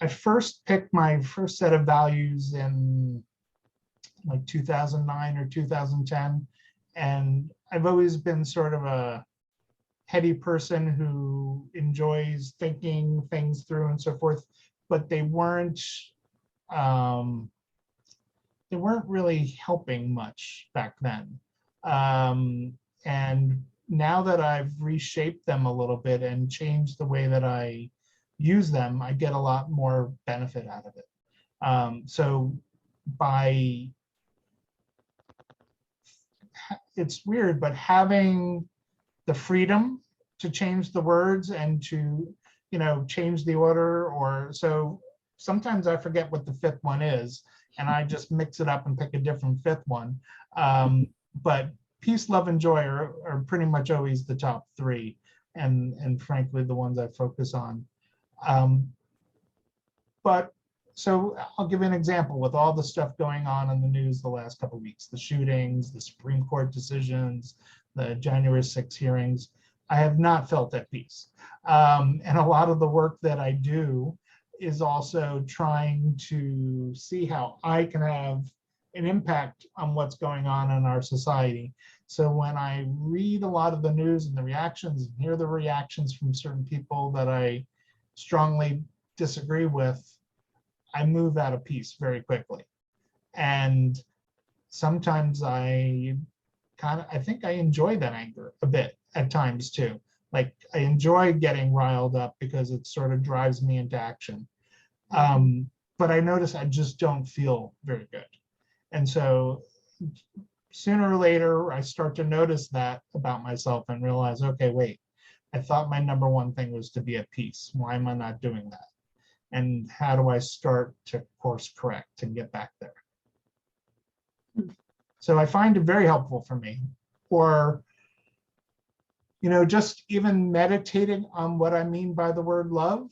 I first picked my first set of values in like 2009 or 2010. And I've always been sort of a heady person who enjoys thinking things through and so forth, but they weren't really helping much back then. And now that I've reshaped them a little bit and changed the way that I use them, I get a lot more benefit out of it. So by, it's weird, but having the freedom to change the words and to, change the order, or so sometimes I forget what the fifth one is and I just mix it up and pick a different fifth one. But peace, love, and joy are pretty much always the top three, and frankly, the ones I focus on. But so I'll give you an example with all the stuff going on in the news the last couple of weeks, the shootings, the Supreme Court decisions, the January 6 hearings. I have not felt at peace. And a lot of the work that I do is also trying to see how I can have an impact on what's going on in our society. So when I read a lot of the news and the reactions, and hear the reactions from certain people that I strongly disagree with, I move out of peace very quickly. And sometimes I think I enjoy that anger a bit at times too. Like I enjoy getting riled up because it sort of drives me into action. But I notice I just don't feel very good. And so sooner or later, I start to notice that about myself and realize, okay, wait, I thought my number one thing was to be at peace. Why am I not doing that? And how do I start to course correct and get back there? So I find it very helpful for me. Or, just even meditating on what I mean by the word love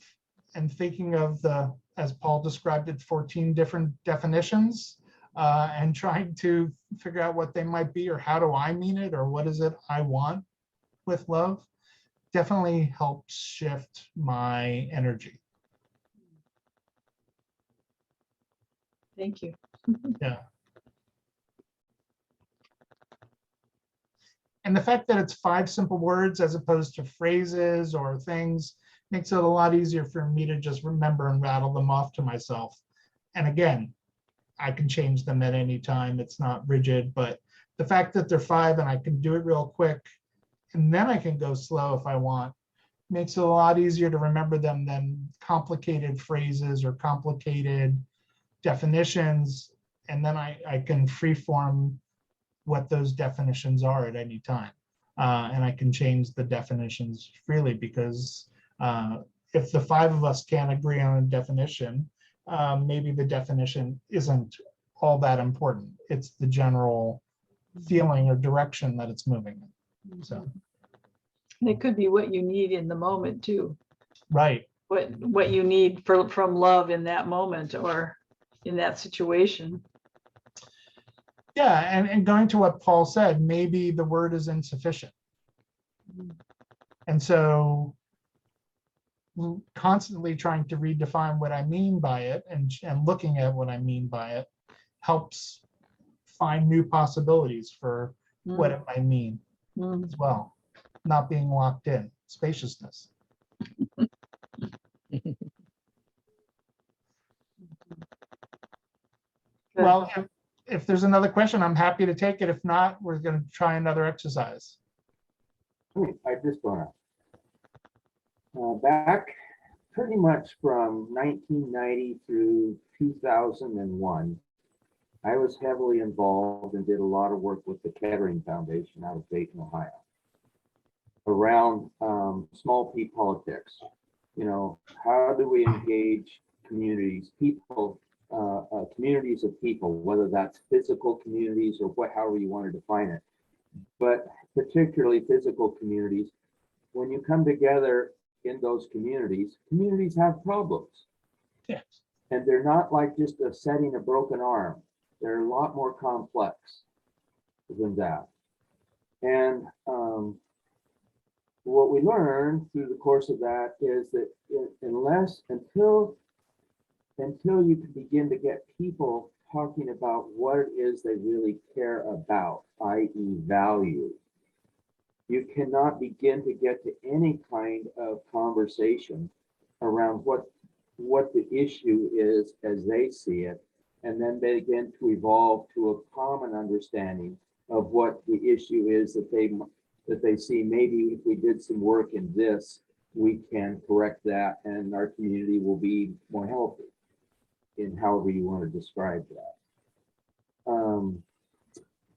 and thinking of as Paul described it, 14 different definitions, and trying to figure out what they might be, or how do I mean it, or what is it I want with love, definitely helps shift my energy. Thank you. Yeah. And the fact that it's 5 simple words as opposed to phrases or things makes it a lot easier for me to just remember and rattle them off to myself. And again, I can change them at any time. It's not rigid, but the fact that they're 5 and I can do it real quick, and then I can go slow if I want, makes it a lot easier to remember them than complicated phrases or complicated definitions. And then I can freeform what those definitions are at any time. And I can change the definitions freely, because if the 5 of us can't agree on a definition, maybe the definition isn't all that important. It's the general feeling or direction that it's moving in. So, And it could be what you need in the moment too. right. What you need from love in that moment or in that situation. Yeah, and going to what Paul said, maybe the word is insufficient. And so constantly trying to redefine what I mean by it and looking at what I mean by it helps find new possibilities for what it might mean as well. Not being locked in, spaciousness. Well, if there's another question, I'm happy to take it. If not, we're going to try another exercise. I just want to back pretty much from 1990 through 2001, I was heavily involved and did a lot of work with the Kettering Foundation out of Dayton, Ohio, around small p politics. How do we engage communities, people, communities of people, whether that's physical communities or however you want to define it, but particularly physical communities. When you come together in those communities have problems. Yes. And they're not like just setting a broken arm. They're a lot more complex than that. And what we learned through the course of that is that until you can begin to get people talking about what it is they really care about, i.e. value, you cannot begin to get to any kind of conversation around what the issue is as they see it, and then begin to evolve to a common understanding of what the issue is that that they see maybe if we did some work in this, we can correct that and our community will be more healthy, in however you want to describe that.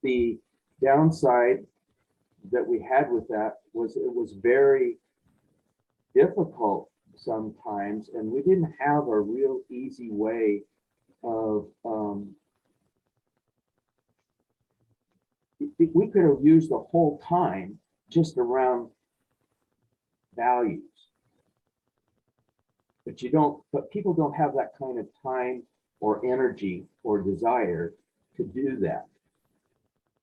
The downside that we had with that was it was very difficult sometimes, and we didn't have a real easy way of we could have used the whole time just around values, but people don't have that kind of time or energy or desire to do that.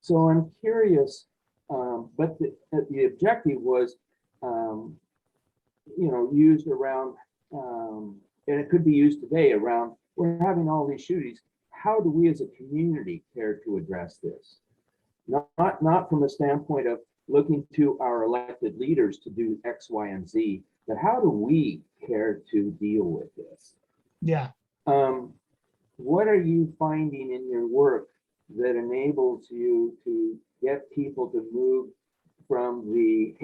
So I'm curious, but the objective was used around, and it could be used today around, we're having all these shootings. How do we as a community care to address this? Not from a standpoint of looking to our elected leaders to do X, Y, and Z, but how do we care to deal with this? Yeah. What are you finding in your work that enables you to get people to move from the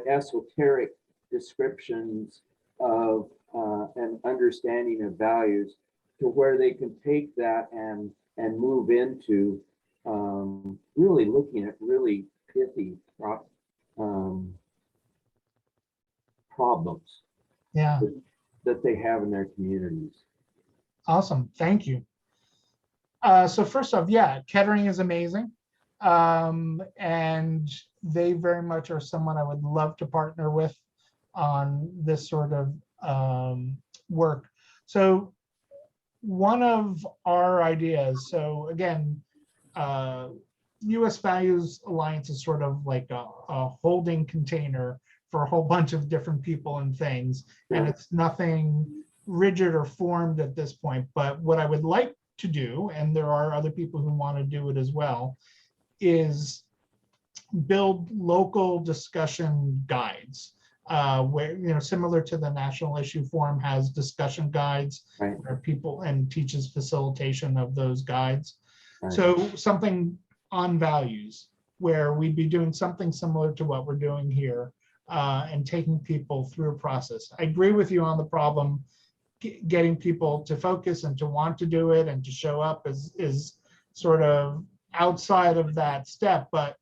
esoteric descriptions of an understanding of values to where they can take that and move into really looking at really pithy problems Yeah. that they have in their communities? Awesome. Thank you. So first off, yeah, Kettering is amazing. And they very much are someone I would love to partner with on this sort of work. So one of our ideas, so again, US Values Alliance is sort of like a holding container for a whole bunch of different people and things, and it's nothing rigid or formed at this point. But what I would like to do, and there are other people who want to do it as well, is build local discussion guides, where, similar to the National Issue Forum has discussion guides, Right. where people and teaches facilitation of those guides. Right. So something on values, where we'd be doing something similar to what we're doing here, and taking people through a process. I agree with you on the problem. Getting people to focus and to want to do it and to show up is sort of outside of that step, but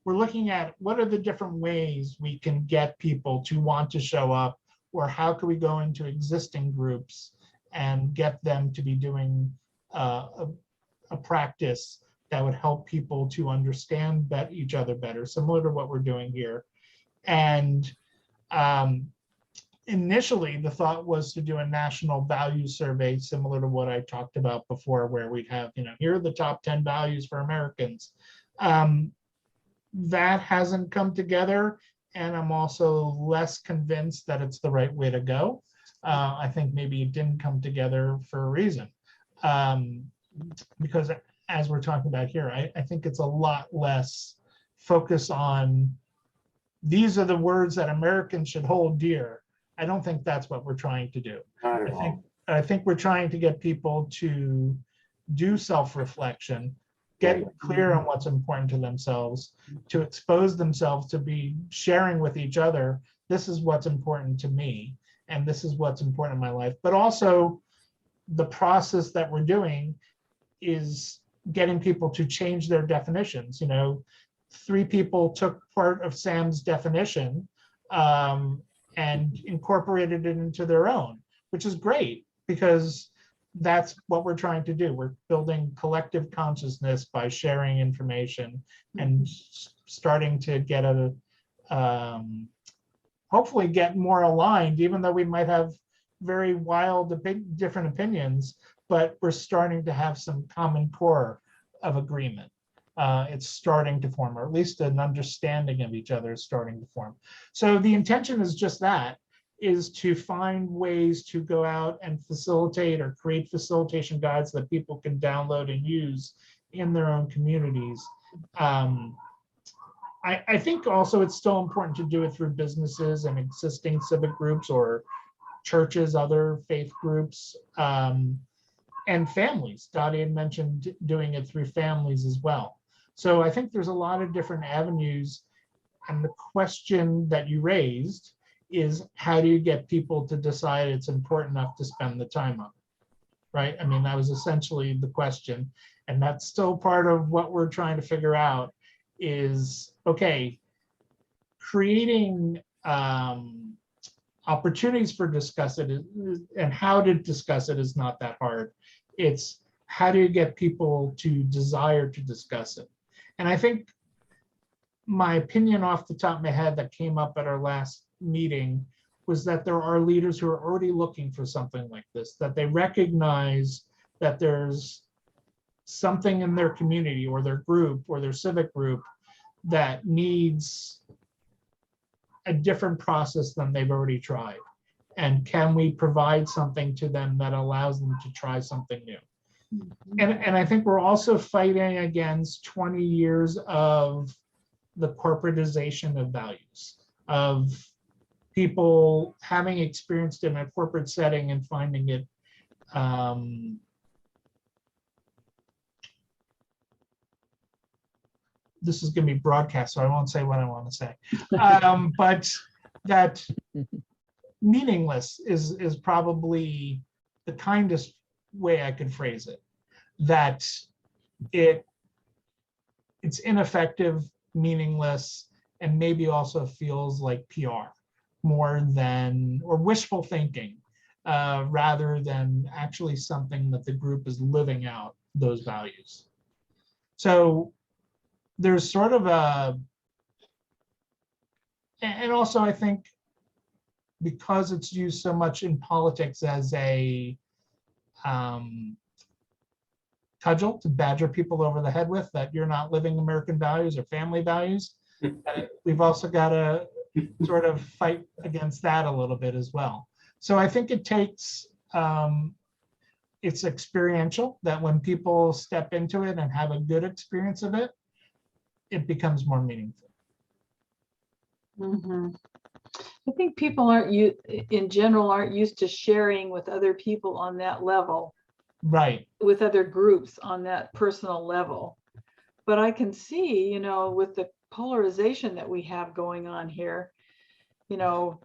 we're looking at what are the different ways we can get people to want to show up, or how can we go into existing groups and get them to be doing a practice that would help people to understand each other better, similar to what we're doing here. And initially, the thought was to do a national value survey similar to what I talked about before, where we'd have, here are the top 10 values for Americans. That hasn't come together, and I'm also less convinced that it's the right way to go. I think maybe it didn't come together for a reason, because as we're talking about here, I think it's a lot less focus on these are the words that Americans should hold dear. I don't think that's what we're trying to do. Not at all. I think we're trying to get people to do self-reflection, get clear on what's important to themselves, to expose themselves to be sharing with each other. This is what's important to me, and this is what's important in my life. But also, the process that we're doing is getting people to change their definitions. 3 people took part of Sam's definition and incorporated it into their own, which is great, because that's what we're trying to do. We're building collective consciousness by sharing information and starting to get hopefully get more aligned, even though we might have very wild, different opinions, but we're starting to have some common core of agreement. It's starting to form, or at least an understanding of each other is starting to form. So the intention is just that, is to find ways to go out and facilitate or create facilitation guides that people can download and use in their own communities. I think also it's still important to do it through businesses and existing civic groups or churches, other faith groups, and families. Dottie had mentioned doing it through families as well. So I think there's a lot of different avenues. And the question that you raised is, how do you get people to decide it's important enough to spend the time on? Right? I mean, that was essentially the question. And that's still part of what we're trying to figure out is, okay, creating opportunities for discuss it and how to discuss it is not that hard. It's how do you get people to desire to discuss it? And I think my opinion off the top of my head that came up at our last meeting was that there are leaders who are already looking for something like this, that they recognize that there's something in their community or their group or their civic group that needs a different process than they've already tried. And can we provide something to them that allows them to try something new? And I think we're also fighting against 20 years of the corporatization of values, of people having experienced in a corporate setting and finding it this is going to be broadcast, so I won't say what I want to say. But that meaningless is probably the kindest way I could phrase it. That it's ineffective, meaningless, and maybe also feels like PR more than, or wishful thinking, rather than actually something that the group is living out those values. So there's sort of a, and also I think because it's used so much in politics as a cudgel to badger people over the head with, that you're not living American values or family values, we've also got to sort of fight against that a little bit as well. So I think it takes, it's experiential, that when people step into it and have a good experience of it, it becomes more meaningful. I think people in general aren't used to sharing with other people on that level. Right. With other groups on that personal level. But I can see, you know, with the polarization that we have going on here, you know,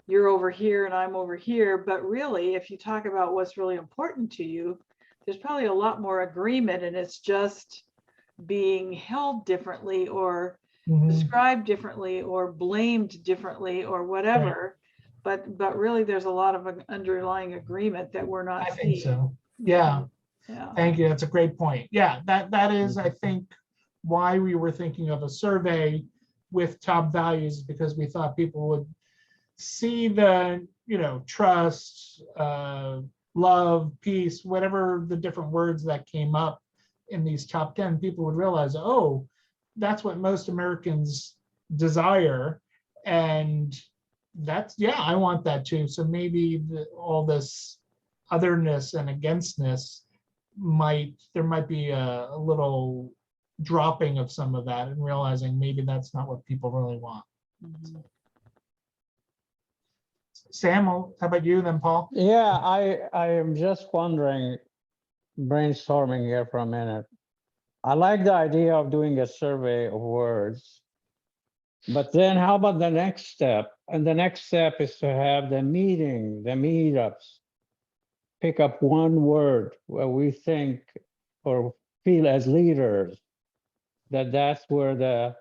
you're over here and I'm over here, but really, if you talk about what's really important to you, there's probably a lot more agreement, and it's just being held differently or described differently or blamed differently or whatever. Right. But really, there's a lot of an underlying agreement that we're not seeing. I think so. Yeah. Yeah. Thank you. That's a great point. Yeah, that is, I think, why we were thinking of a survey with top values, because we thought people would see the, you know, trust, love, peace, whatever the different words that came up in these top 10, people would realize, oh, that's what most Americans desire. And that's, yeah, I want that too. So maybe all this otherness and againstness there might be a little dropping of some of that and realizing maybe that's not what people really want. Sam, how about you then, Paul? Yeah, I am just wondering, brainstorming here for a minute. I like the idea of doing a survey of words, but then how about the next step? And the next step is to have the meeting, the meetups, pick up one word where we think or feel as leaders that that's where the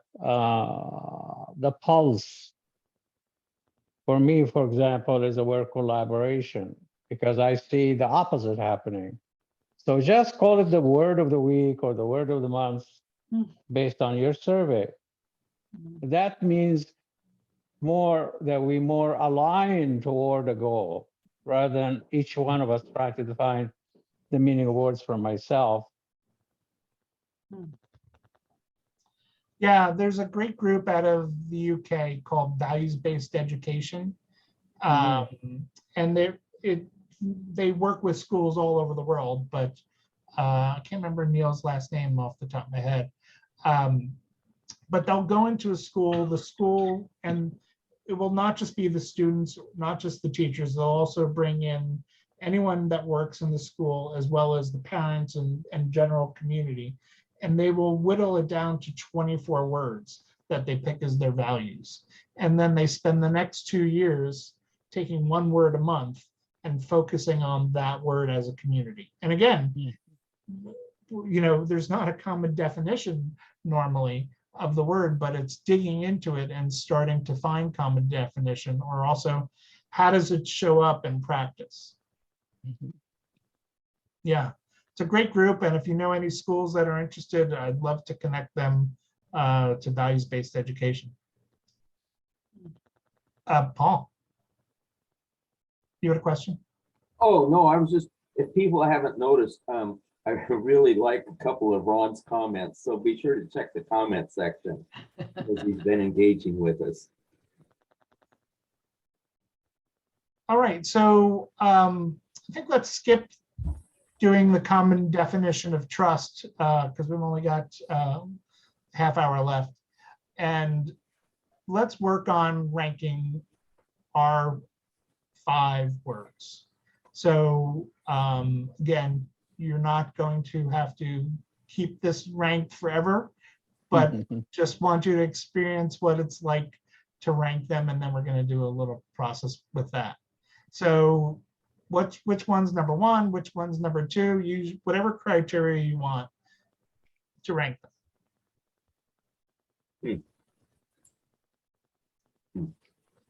pulse, for me, for example, is the word collaboration, because I see the opposite happening. So just call it the word of the week or the word of the month based on your survey. That means that we more align toward a goal, rather than each one of us try to define the meaning of words for myself. Yeah, there's a great group out of the UK called Values-Based Education. And they work with schools all over the world, but I can't remember Neil's last name off the top of my head. But they'll go into the school, and it will not just be the students, not just the teachers. They'll also bring in anyone that works in the school, as well as the parents and general community. and they will whittle it down to 24 words that they pick as their values. And then they spend the next 2 years taking one word a month and focusing on that word as a community. And again, there's not a common definition normally of the word, but it's digging into it and starting to find common definition, or also how does it show up in practice? Yeah, it's a great group. And if you know any schools that are interested, I'd love to connect them to values-based education. Paul, you had a question? Oh, no, I was just, if people haven't noticed, I really like a couple of Ron's comments, so be sure to check the comment section because he's been engaging with us. All right, so I think let's skip doing the common definition of trust because we've only got half hour left. And let's work on ranking our 5 words. So again, you're not going to have to keep this ranked forever, but just want you to experience what it's like to rank them, and then we're going to do a little process with that. So which one's number 1, which one's number 2, use whatever criteria you want to rank them.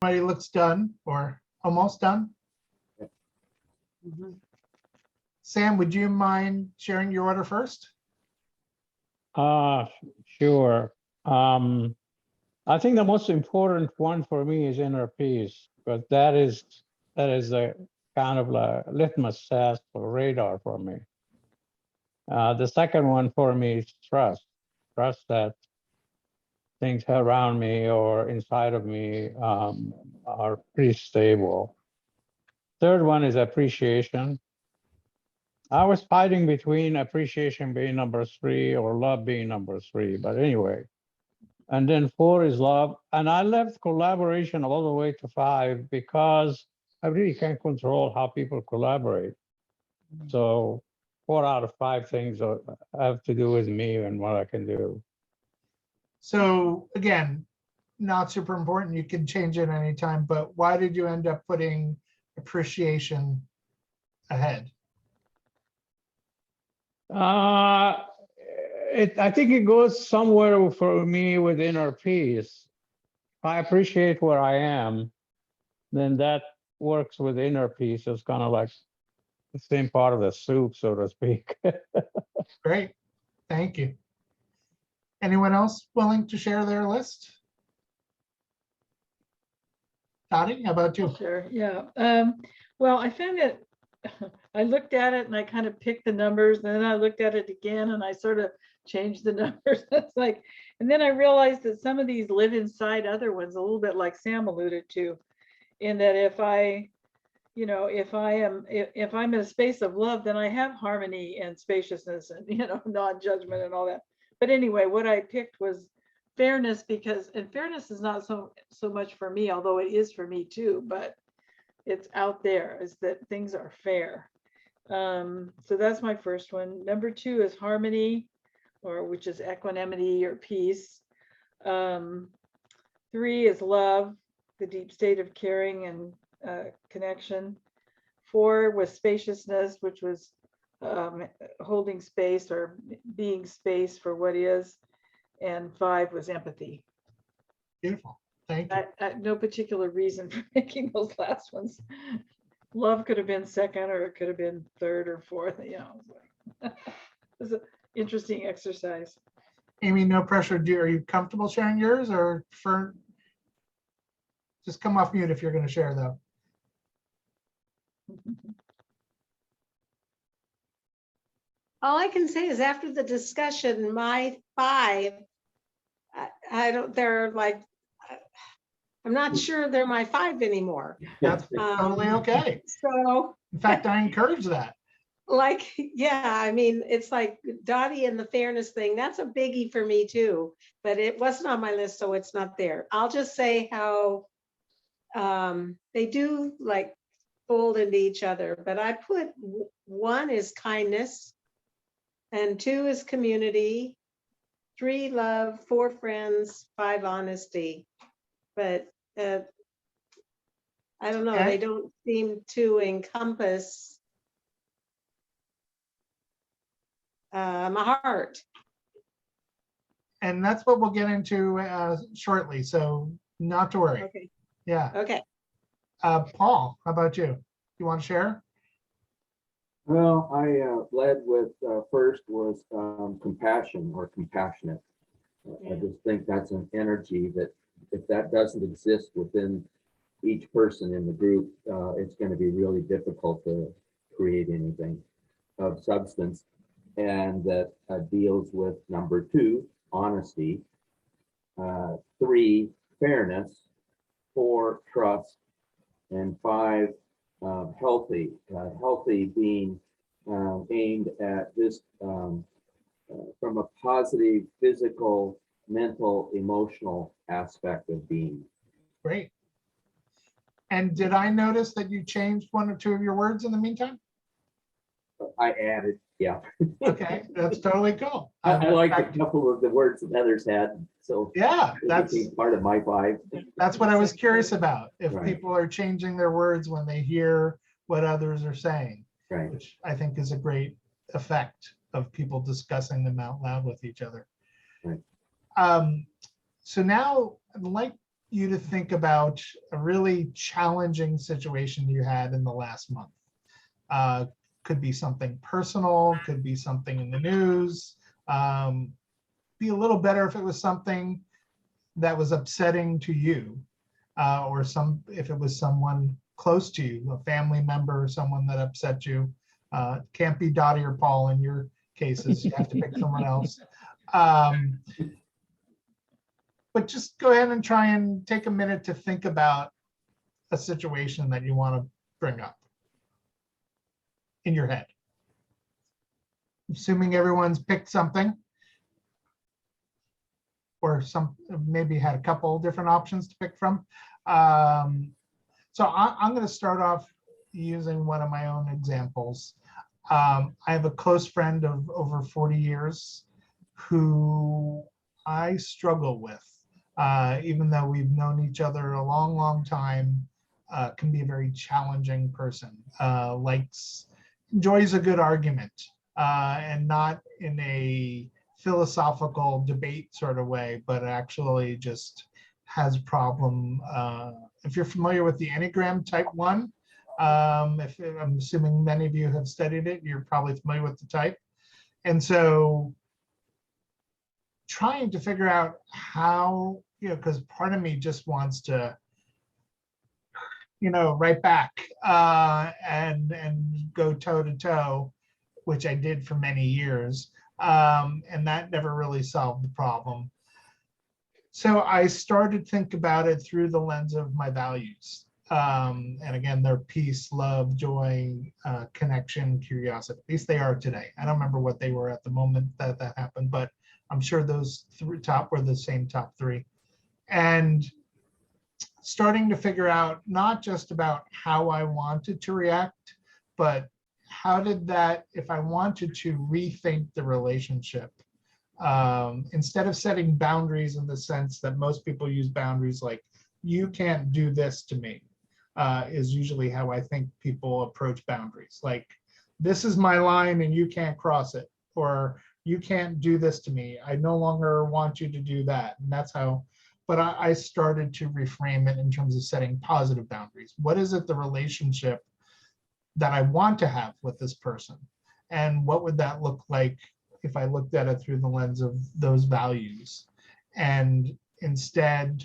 Everybody looks done or almost done. Sam, would you mind sharing your order first? Sure. I think the most important one for me is inner peace, because that is a kind of like litmus test or radar for me. The second one for me is trust that things around me or inside of me are pretty stable. Third one is appreciation. I was fighting between appreciation being number 3 or love being number 3, but anyway. And then 4 is love. And I left collaboration all the way to 5 because I really can't control how people collaborate. So 4 out of 5 things have to do with me and what I can do. So again, not super important. You can change it anytime, but why did you end up putting appreciation ahead? I think it goes somewhere for me with inner peace. If I appreciate where I am, then that works with inner peace. It's kind of like the same part of the soup, so to speak. Great, thank you. Anyone else willing to share their list? Dottie, how about you? Sure, yeah. Well, I found it, I looked at it and I kind of picked the numbers, and then I looked at it again and I sort of changed the numbers. It's like, and then I realized that some of these live inside other ones, a little bit like Sam alluded to, in that if I'm in a space of love, then I have harmony and spaciousness and, non-judgment and all that. But anyway, what I picked was fairness, and fairness is not so much for me, although it is for me too, but it's out there, is that things are fair. So that's my first one. Number 2 is harmony, which is equanimity or peace. 3 is love, the deep state of caring and connection. 4 was spaciousness, which was holding space or being space for what is. And 5 was empathy. Beautiful, thank you. No particular reason for making those last ones. Love could have been second, or it could have been third or fourth. It was an interesting exercise. Amy, no pressure. Are you comfortable sharing yours, or just come off mute if you're going to share though? All I can say is after the discussion, my 5, I'm not sure they're my 5 anymore. That's totally okay. So in fact, I encourage that. It's like Dottie and the fairness thing. That's a biggie for me too, but it wasn't on my list, so it's not there. I'll just say how they do fold into each other, but I put 1 is kindness, And 2 is community, 3 love, 4 friends, 5 honesty. But I don't know, they Okay. don't seem to encompass my heart. And that's what we'll get into shortly. So not to worry. Okay, Yeah. okay. Paul, how about you? You want to share? Well, I led with first was compassion or compassionate. I just think that's an energy that if that doesn't exist within each person in the group, it's going to be really difficult to create anything of substance. And that deals with number 2, honesty, 3, fairness, 4, trust, and 5, healthy. Healthy being aimed at this from a positive physical, mental, emotional aspect of being. Great. And did I notice that you changed 1 or 2 of your words in the meantime? I added, yeah. Okay, that's totally cool. I like a couple of the words that others had, so Yeah, it that's became part of my 5. what I was curious about. If Right. people are changing their words when they hear what others are saying, Right. which I think is a great effect of people discussing them out loud with each other. Right. So now I'd like you to think about a really challenging situation you had in the last month. Could be something personal, could be something in the news. Be a little better if it was something that was upsetting to you, or if it was someone close to you, a family member or someone that upset you. Can't be Dottie or Paul in your cases. You have to pick someone else. But just go ahead and try and take a minute to think about a situation that you want to bring up in your head. Assuming everyone's picked something, or maybe had a couple different options to pick from. So I'm going to start off using one of my own examples. I have a close friend of over 40 years who I struggle with. Even though we've known each other a long, long time, can be a very challenging person. Enjoys a good argument, and not in a philosophical debate sort of way, but actually just has a problem. If you're familiar with the Enneagram type 1, if I'm assuming many of you have studied it, you're probably familiar with the type. And so trying to figure out how, because part of me just wants to, right back and go toe to toe, which I did for many years. And that never really solved the problem. So I started to think about it through the lens of my values. And again, they're peace, love, joy, connection, curiosity. At least they are today. I don't remember what they were at the moment that happened, but I'm sure those top were the same top 3. And starting to figure out not just about how I wanted to react, but how did that, if I wanted to rethink the relationship, instead of setting boundaries in the sense that most people use boundaries like, you can't do this to me, is usually how I think people approach boundaries. Like, this is my line and you can't cross it, or you can't do this to me. I no longer want you to do that. And that's how, but I started to reframe it in terms of setting positive boundaries. What is it, the relationship that I want to have with this person? And what would that look like if I looked at it through the lens of those values? And instead,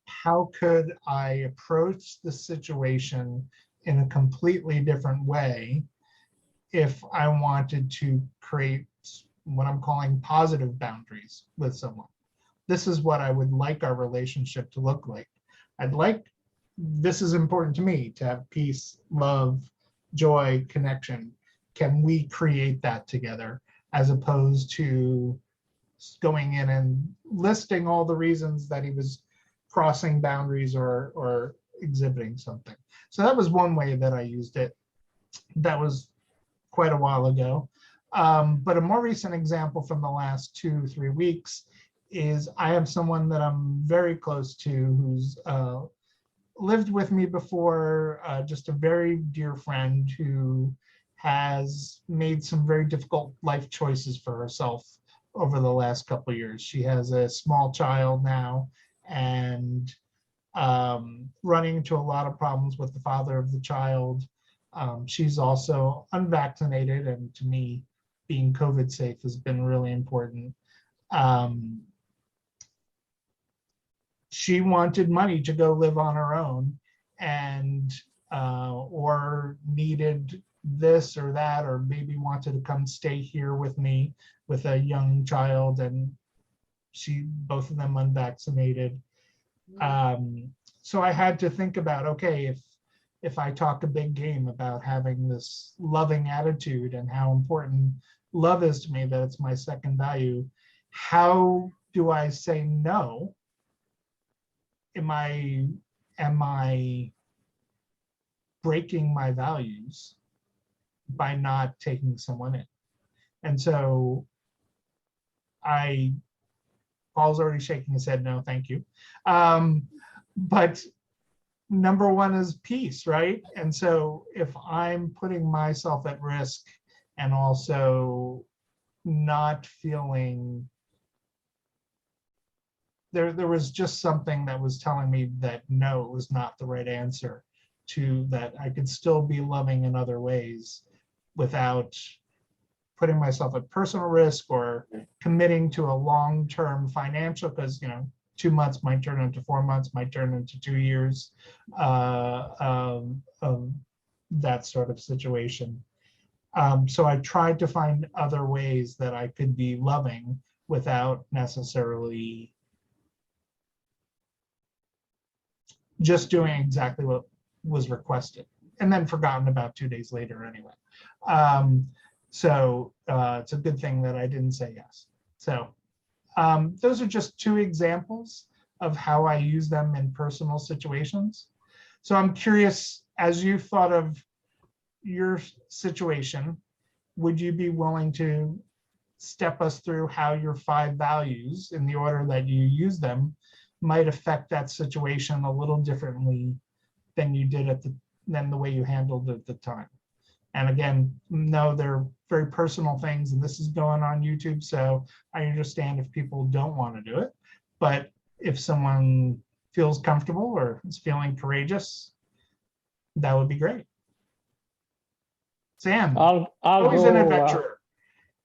how could I approach the situation in a completely different way if I wanted to create what I'm calling positive boundaries with someone? This is what I would like our relationship to look like. This is important to me, to have peace, love, joy, connection. Can we create that together, as opposed to going in and listing all the reasons that he was crossing boundaries or exhibiting something? So that was one way that I used it. That was quite a while ago. But a more recent example from the last 2-3 weeks is I have someone that I'm very close to who's lived with me before, just a very dear friend who has made some very difficult life choices for herself over the last couple of years. She has a small child now and running into a lot of problems with the father of the child. She's also unvaccinated, and to me, being COVID safe has been really important. She wanted money to go live on her own, and or needed this or that, or maybe wanted to come stay here with me with a young child, and both of them unvaccinated. So I had to think about, okay, if I talk a big game about having this loving attitude and how important love is to me, that it's my second value, how do I say no? Am I breaking my values by not taking someone in? And so Paul's already shaking his head, no, thank you. But number one is peace, right? And so if I'm putting myself at risk and also not feeling, there was just something that was telling me that no, it was not the right answer, to that I could still be loving in other ways without putting myself at personal risk or committing to a long-term financial, because 2 months might turn into 4 months, might turn into 2 years, that sort of situation. So I tried to find other ways that I could be loving without necessarily just doing exactly what was requested, and then forgotten about 2 days later anyway. So it's a good thing that I didn't say yes. So those are just 2 examples of how I use them in personal situations. So I'm curious, as you thought of your situation, would you be willing to step us through how your 5 values, in the order that you use them, might affect that situation a little differently than you did than the way you handled it at the time? And again, no, they're very personal things, and this is going on YouTube, so I understand if people don't want to do it. But if someone feels comfortable or is feeling courageous, that would be great. Sam, I'll always an go. adventurer.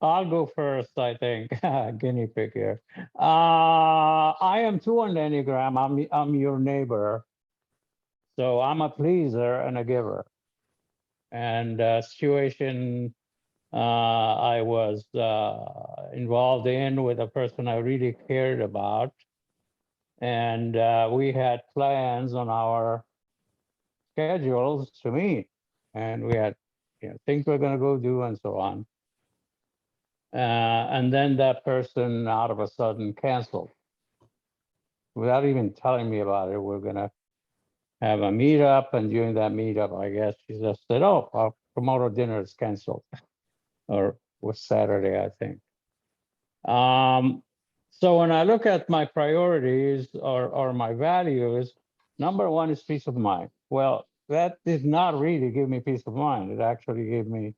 I'll go first, I think. Guinea pig here. I am 2 on the Enneagram. I'm your neighbor. So I'm a pleaser and a giver. And situation I was involved in with a person I really cared about. And we had plans on our schedules to meet. And we had things we're going to go do and so on. And then that person out of a sudden canceled without even telling me about it. We're going to have a meetup. And during that meetup, I guess she just said, oh, our tomorrow dinner is canceled, or was Saturday, I think. So when I look at my priorities or my values, number one is peace of mind. Well, that did not really give me peace of mind. It actually gave me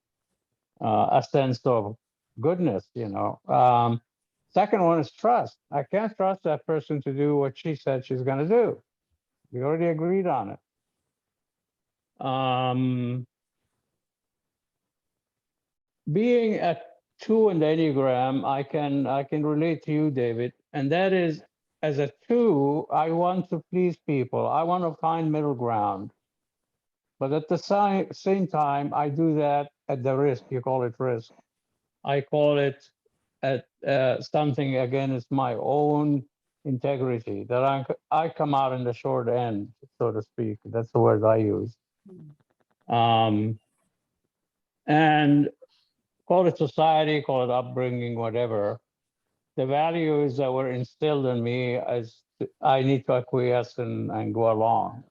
a sense of goodness, Second one is trust. I can't trust that person to do what she said she's going to do. We already agreed on it. Being a 2 in the Enneagram, I can relate to you, David, and that is, as a 2, I want to please people. I want to find middle ground. But at the same time, I do that at the risk. You call it risk. I call it at something, again, it's my own integrity, that I come out in the short end, so to speak. That's the word I use. And call it society, call it upbringing, whatever. The values that were instilled in me as I need to acquiesce and go along.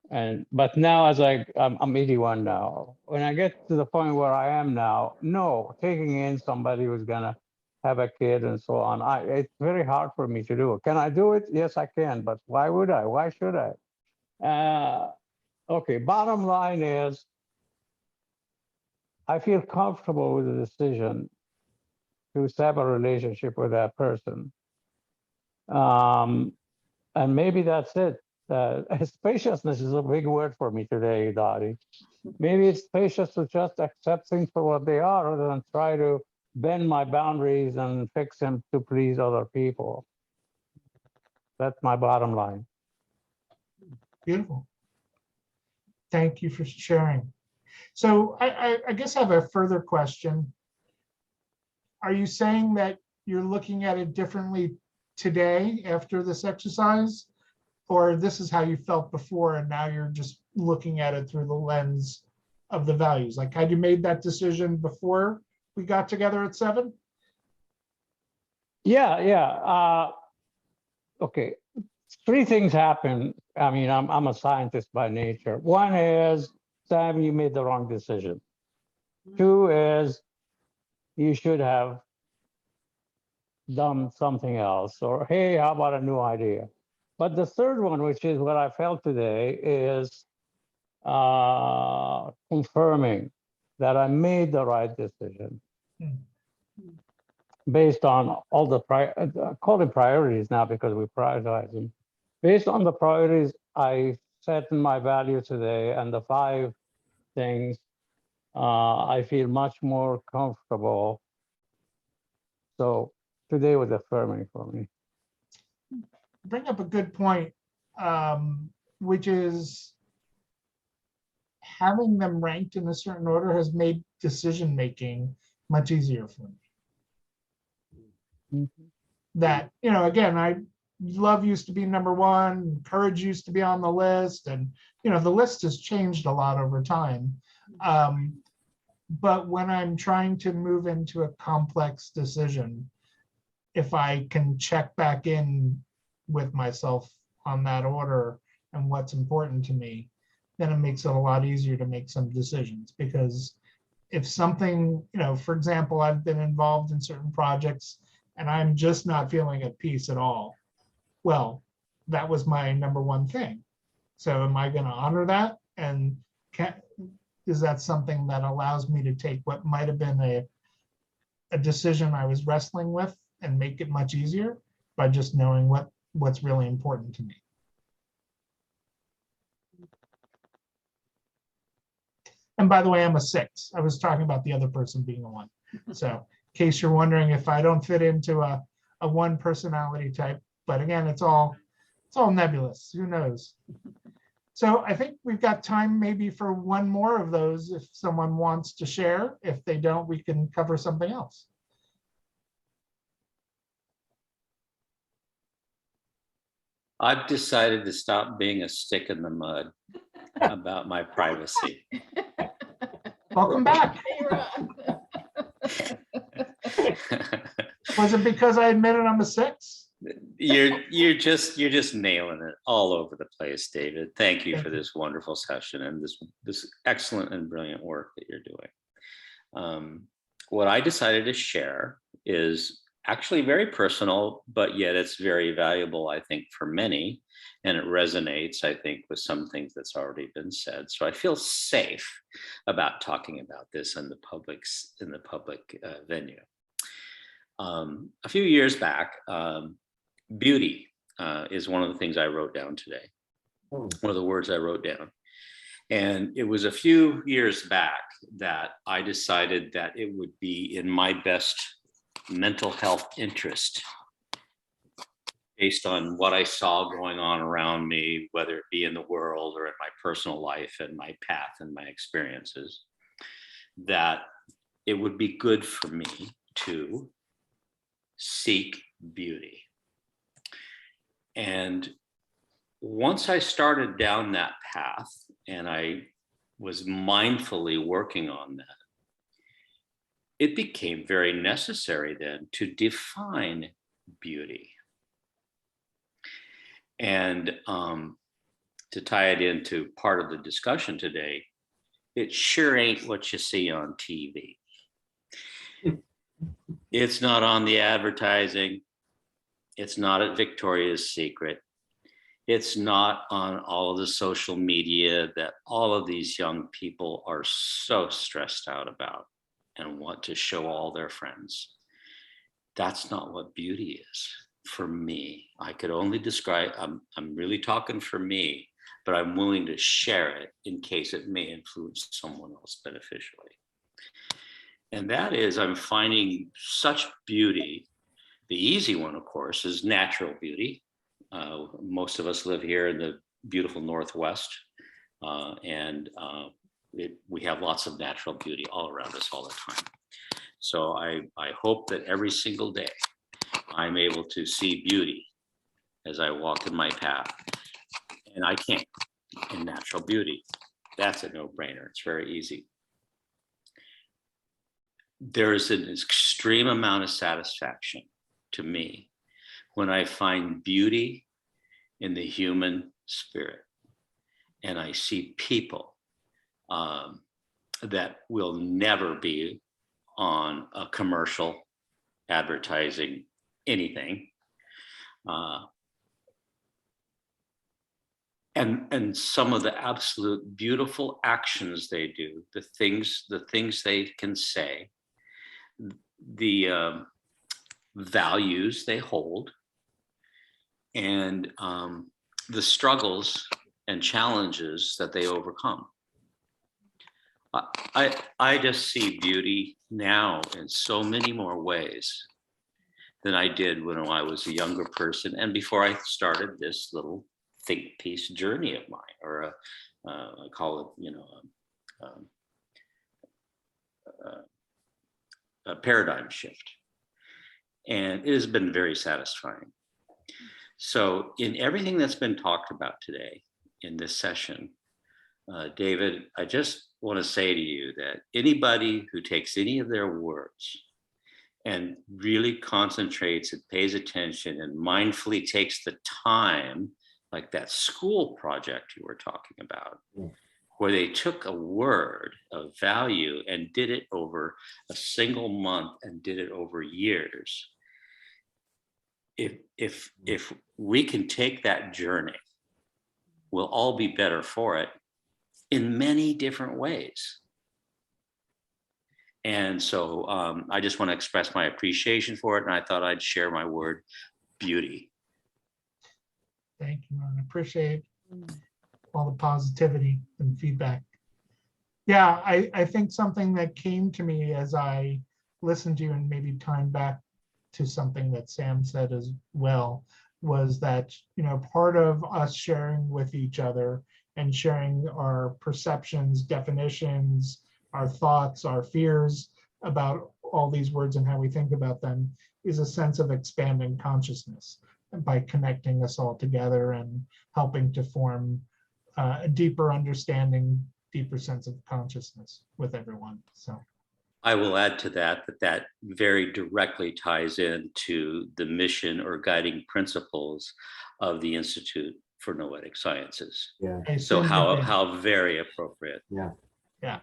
But now I'm 81 now. When I get to the point where I am now, no, taking in somebody who's gonna have a kid and so on, it's very hard for me to do it. Can I do it? Yes, I can, but why would I? Why should I? Okay, bottom line is I feel comfortable with the decision to have a relationship with that person. And maybe that's it. Spaciousness is a big word for me today, Dottie. Maybe it's spacious to just accept things for what they are rather than try to bend my boundaries and fix them to please other people. That's my bottom line. Beautiful. Thank you for sharing. So I guess I have a further question. Are you saying that you're looking at it differently today after this exercise? Or this is how you felt before and now you're just looking at it through the lens of the values? Like, had you made that decision before we got together at 7? Yeah. Okay, 3 things happen. I mean, I'm a scientist by nature. One is, Sam, you made the wrong decision. 2 is, you should have done something else, or hey, how about a new idea? But the third one, which is what I felt today, is confirming that I made the right decision based on all the call it priorities now because we prioritize them. Based on the priorities I set in my value today and the 5 things, I feel much more comfortable. So today was affirming for me. Bring up a good point, which is having them ranked in a certain order has made decision-making much easier for me. That, again, love used to be number 1, courage used to be on the list, and the list has changed a lot over time. But when I'm trying to move into a complex decision, if I can check back in with myself on that order and what's important to me, then it makes it a lot easier to make some decisions. Because if something, for example, I've been involved in certain projects and I'm just not feeling at peace at all, well, that was my number 1 thing. So am I going to honor that? And is that something that allows me to take what might have been a decision I was wrestling with and make it much easier by just knowing what's really important to me? And by the way, I'm a 6. I was talking about the other person being a 1. So in case you're wondering if I don't fit into a 1 personality type, but again, it's all nebulous. Who knows? So I think we've got time maybe for 1 more of those if someone wants to share. If they don't, we can cover something else. I've decided to stop being a stick in the mud about my privacy. Welcome back. Was it because I admitted I'm a 6? You're just nailing it all over the place, David. Thank you for this wonderful session and this excellent and brilliant work that you're doing. What I decided to share is actually very personal, but yet it's very valuable, I think, for many, and it resonates, I think, with some things that's already been said. So I feel safe about talking about this in the public venue. A few years back, beauty is one of the things I wrote down today. One of the words I wrote down. And it was a few years back that I decided that it would be in my best mental health interest, based on what I saw going on around me, whether it be in the world or in my personal life and my path and my experiences, that it would be good for me to seek beauty. And once I started down that path and I was mindfully working on that, it became very necessary then to define beauty. And to tie it into part of the discussion today, it sure ain't what you see on TV. It's not on the advertising. It's not at Victoria's Secret. It's not on all of the social media that all of these young people are so stressed out about and want to show all their friends. That's not what beauty is for me. I could only describe, I'm really talking for me, but I'm willing to share it in case it may influence someone else beneficially. And that is, I'm finding such beauty. The easy one, of course, is natural beauty. Most of us live here in the beautiful Northwest, and we have lots of natural beauty all around us all the time. So I hope that every single day I'm able to see beauty as I walk in my path. And I can in natural beauty. That's a no-brainer. It's very easy. There is an extreme amount of satisfaction to me when I find beauty in the human spirit and I see people that will never be on a commercial advertising anything. And some of the absolute beautiful actions they do, the things they can say, the values they hold, and the struggles and challenges that they overcome. I just see beauty now in so many more ways than I did when I was a younger person and before I started this little think piece journey of mine, or I call it, a paradigm shift. And it has been very satisfying. So in everything that's been talked about today in this session, David, I just want to say to you that anybody who takes any of their words and really concentrates and pays attention and mindfully takes the time, like that school project you were talking about, where they took a word of value and did it over a single month and did it over years. If we can take that journey, we'll all be better for it in many different ways. And so I just want to express my appreciation for it. And I thought I'd share my word, beauty. Thank you, Ron. I appreciate all the positivity and feedback. Yeah, I think something that came to me as I listened to you and maybe time back to something that Sam said as well was that, part of us sharing with each other and sharing our perceptions, definitions, our thoughts, our fears about all these words and how we think about them is a sense of expanding consciousness by connecting us all together and helping to form a deeper understanding, deeper sense of consciousness with everyone. So I will add to that very directly ties into the mission or guiding principles of the Institute for Noetic Sciences. Yeah. So how very appropriate. Yeah. Yeah.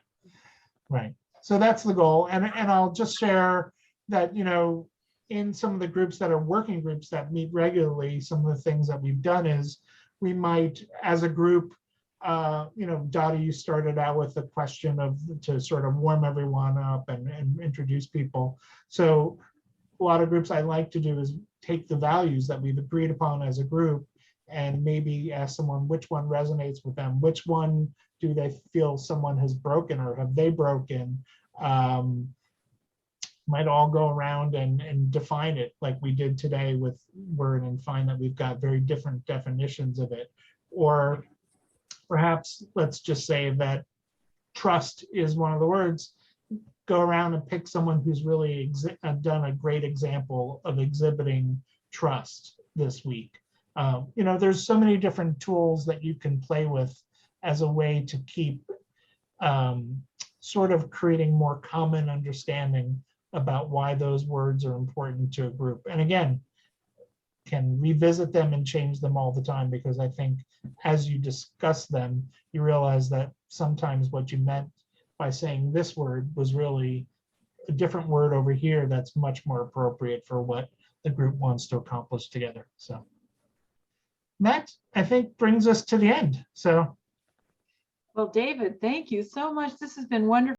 Right. So that's the goal. And I'll just share that, in some of the groups that are working groups that meet regularly, some of the things that we've done is we might, as a group, Dottie, you started out with a question to sort of warm everyone up and introduce people. So a lot of groups I like to do is take the values that we've agreed upon as a group and maybe ask someone which one resonates with them, which one do they feel someone has broken or have they broken. Might all go around and define it like we did today with word and find that we've got very different definitions of it. Or perhaps let's just say that trust is one of the words. Go around and pick someone who's really done a great example of exhibiting trust this week. There's so many different tools that you can play with as a way to keep sort of creating more common understanding about why those words are important to a group. And again, can revisit them and change them all the time, because I think as you discuss them, you realize that sometimes what you meant by saying this word was really a different word over here that's much more appropriate for what the group wants to accomplish together. So that, I think, brings us to the end. So Well, David, thank you so much. This has been wonderful.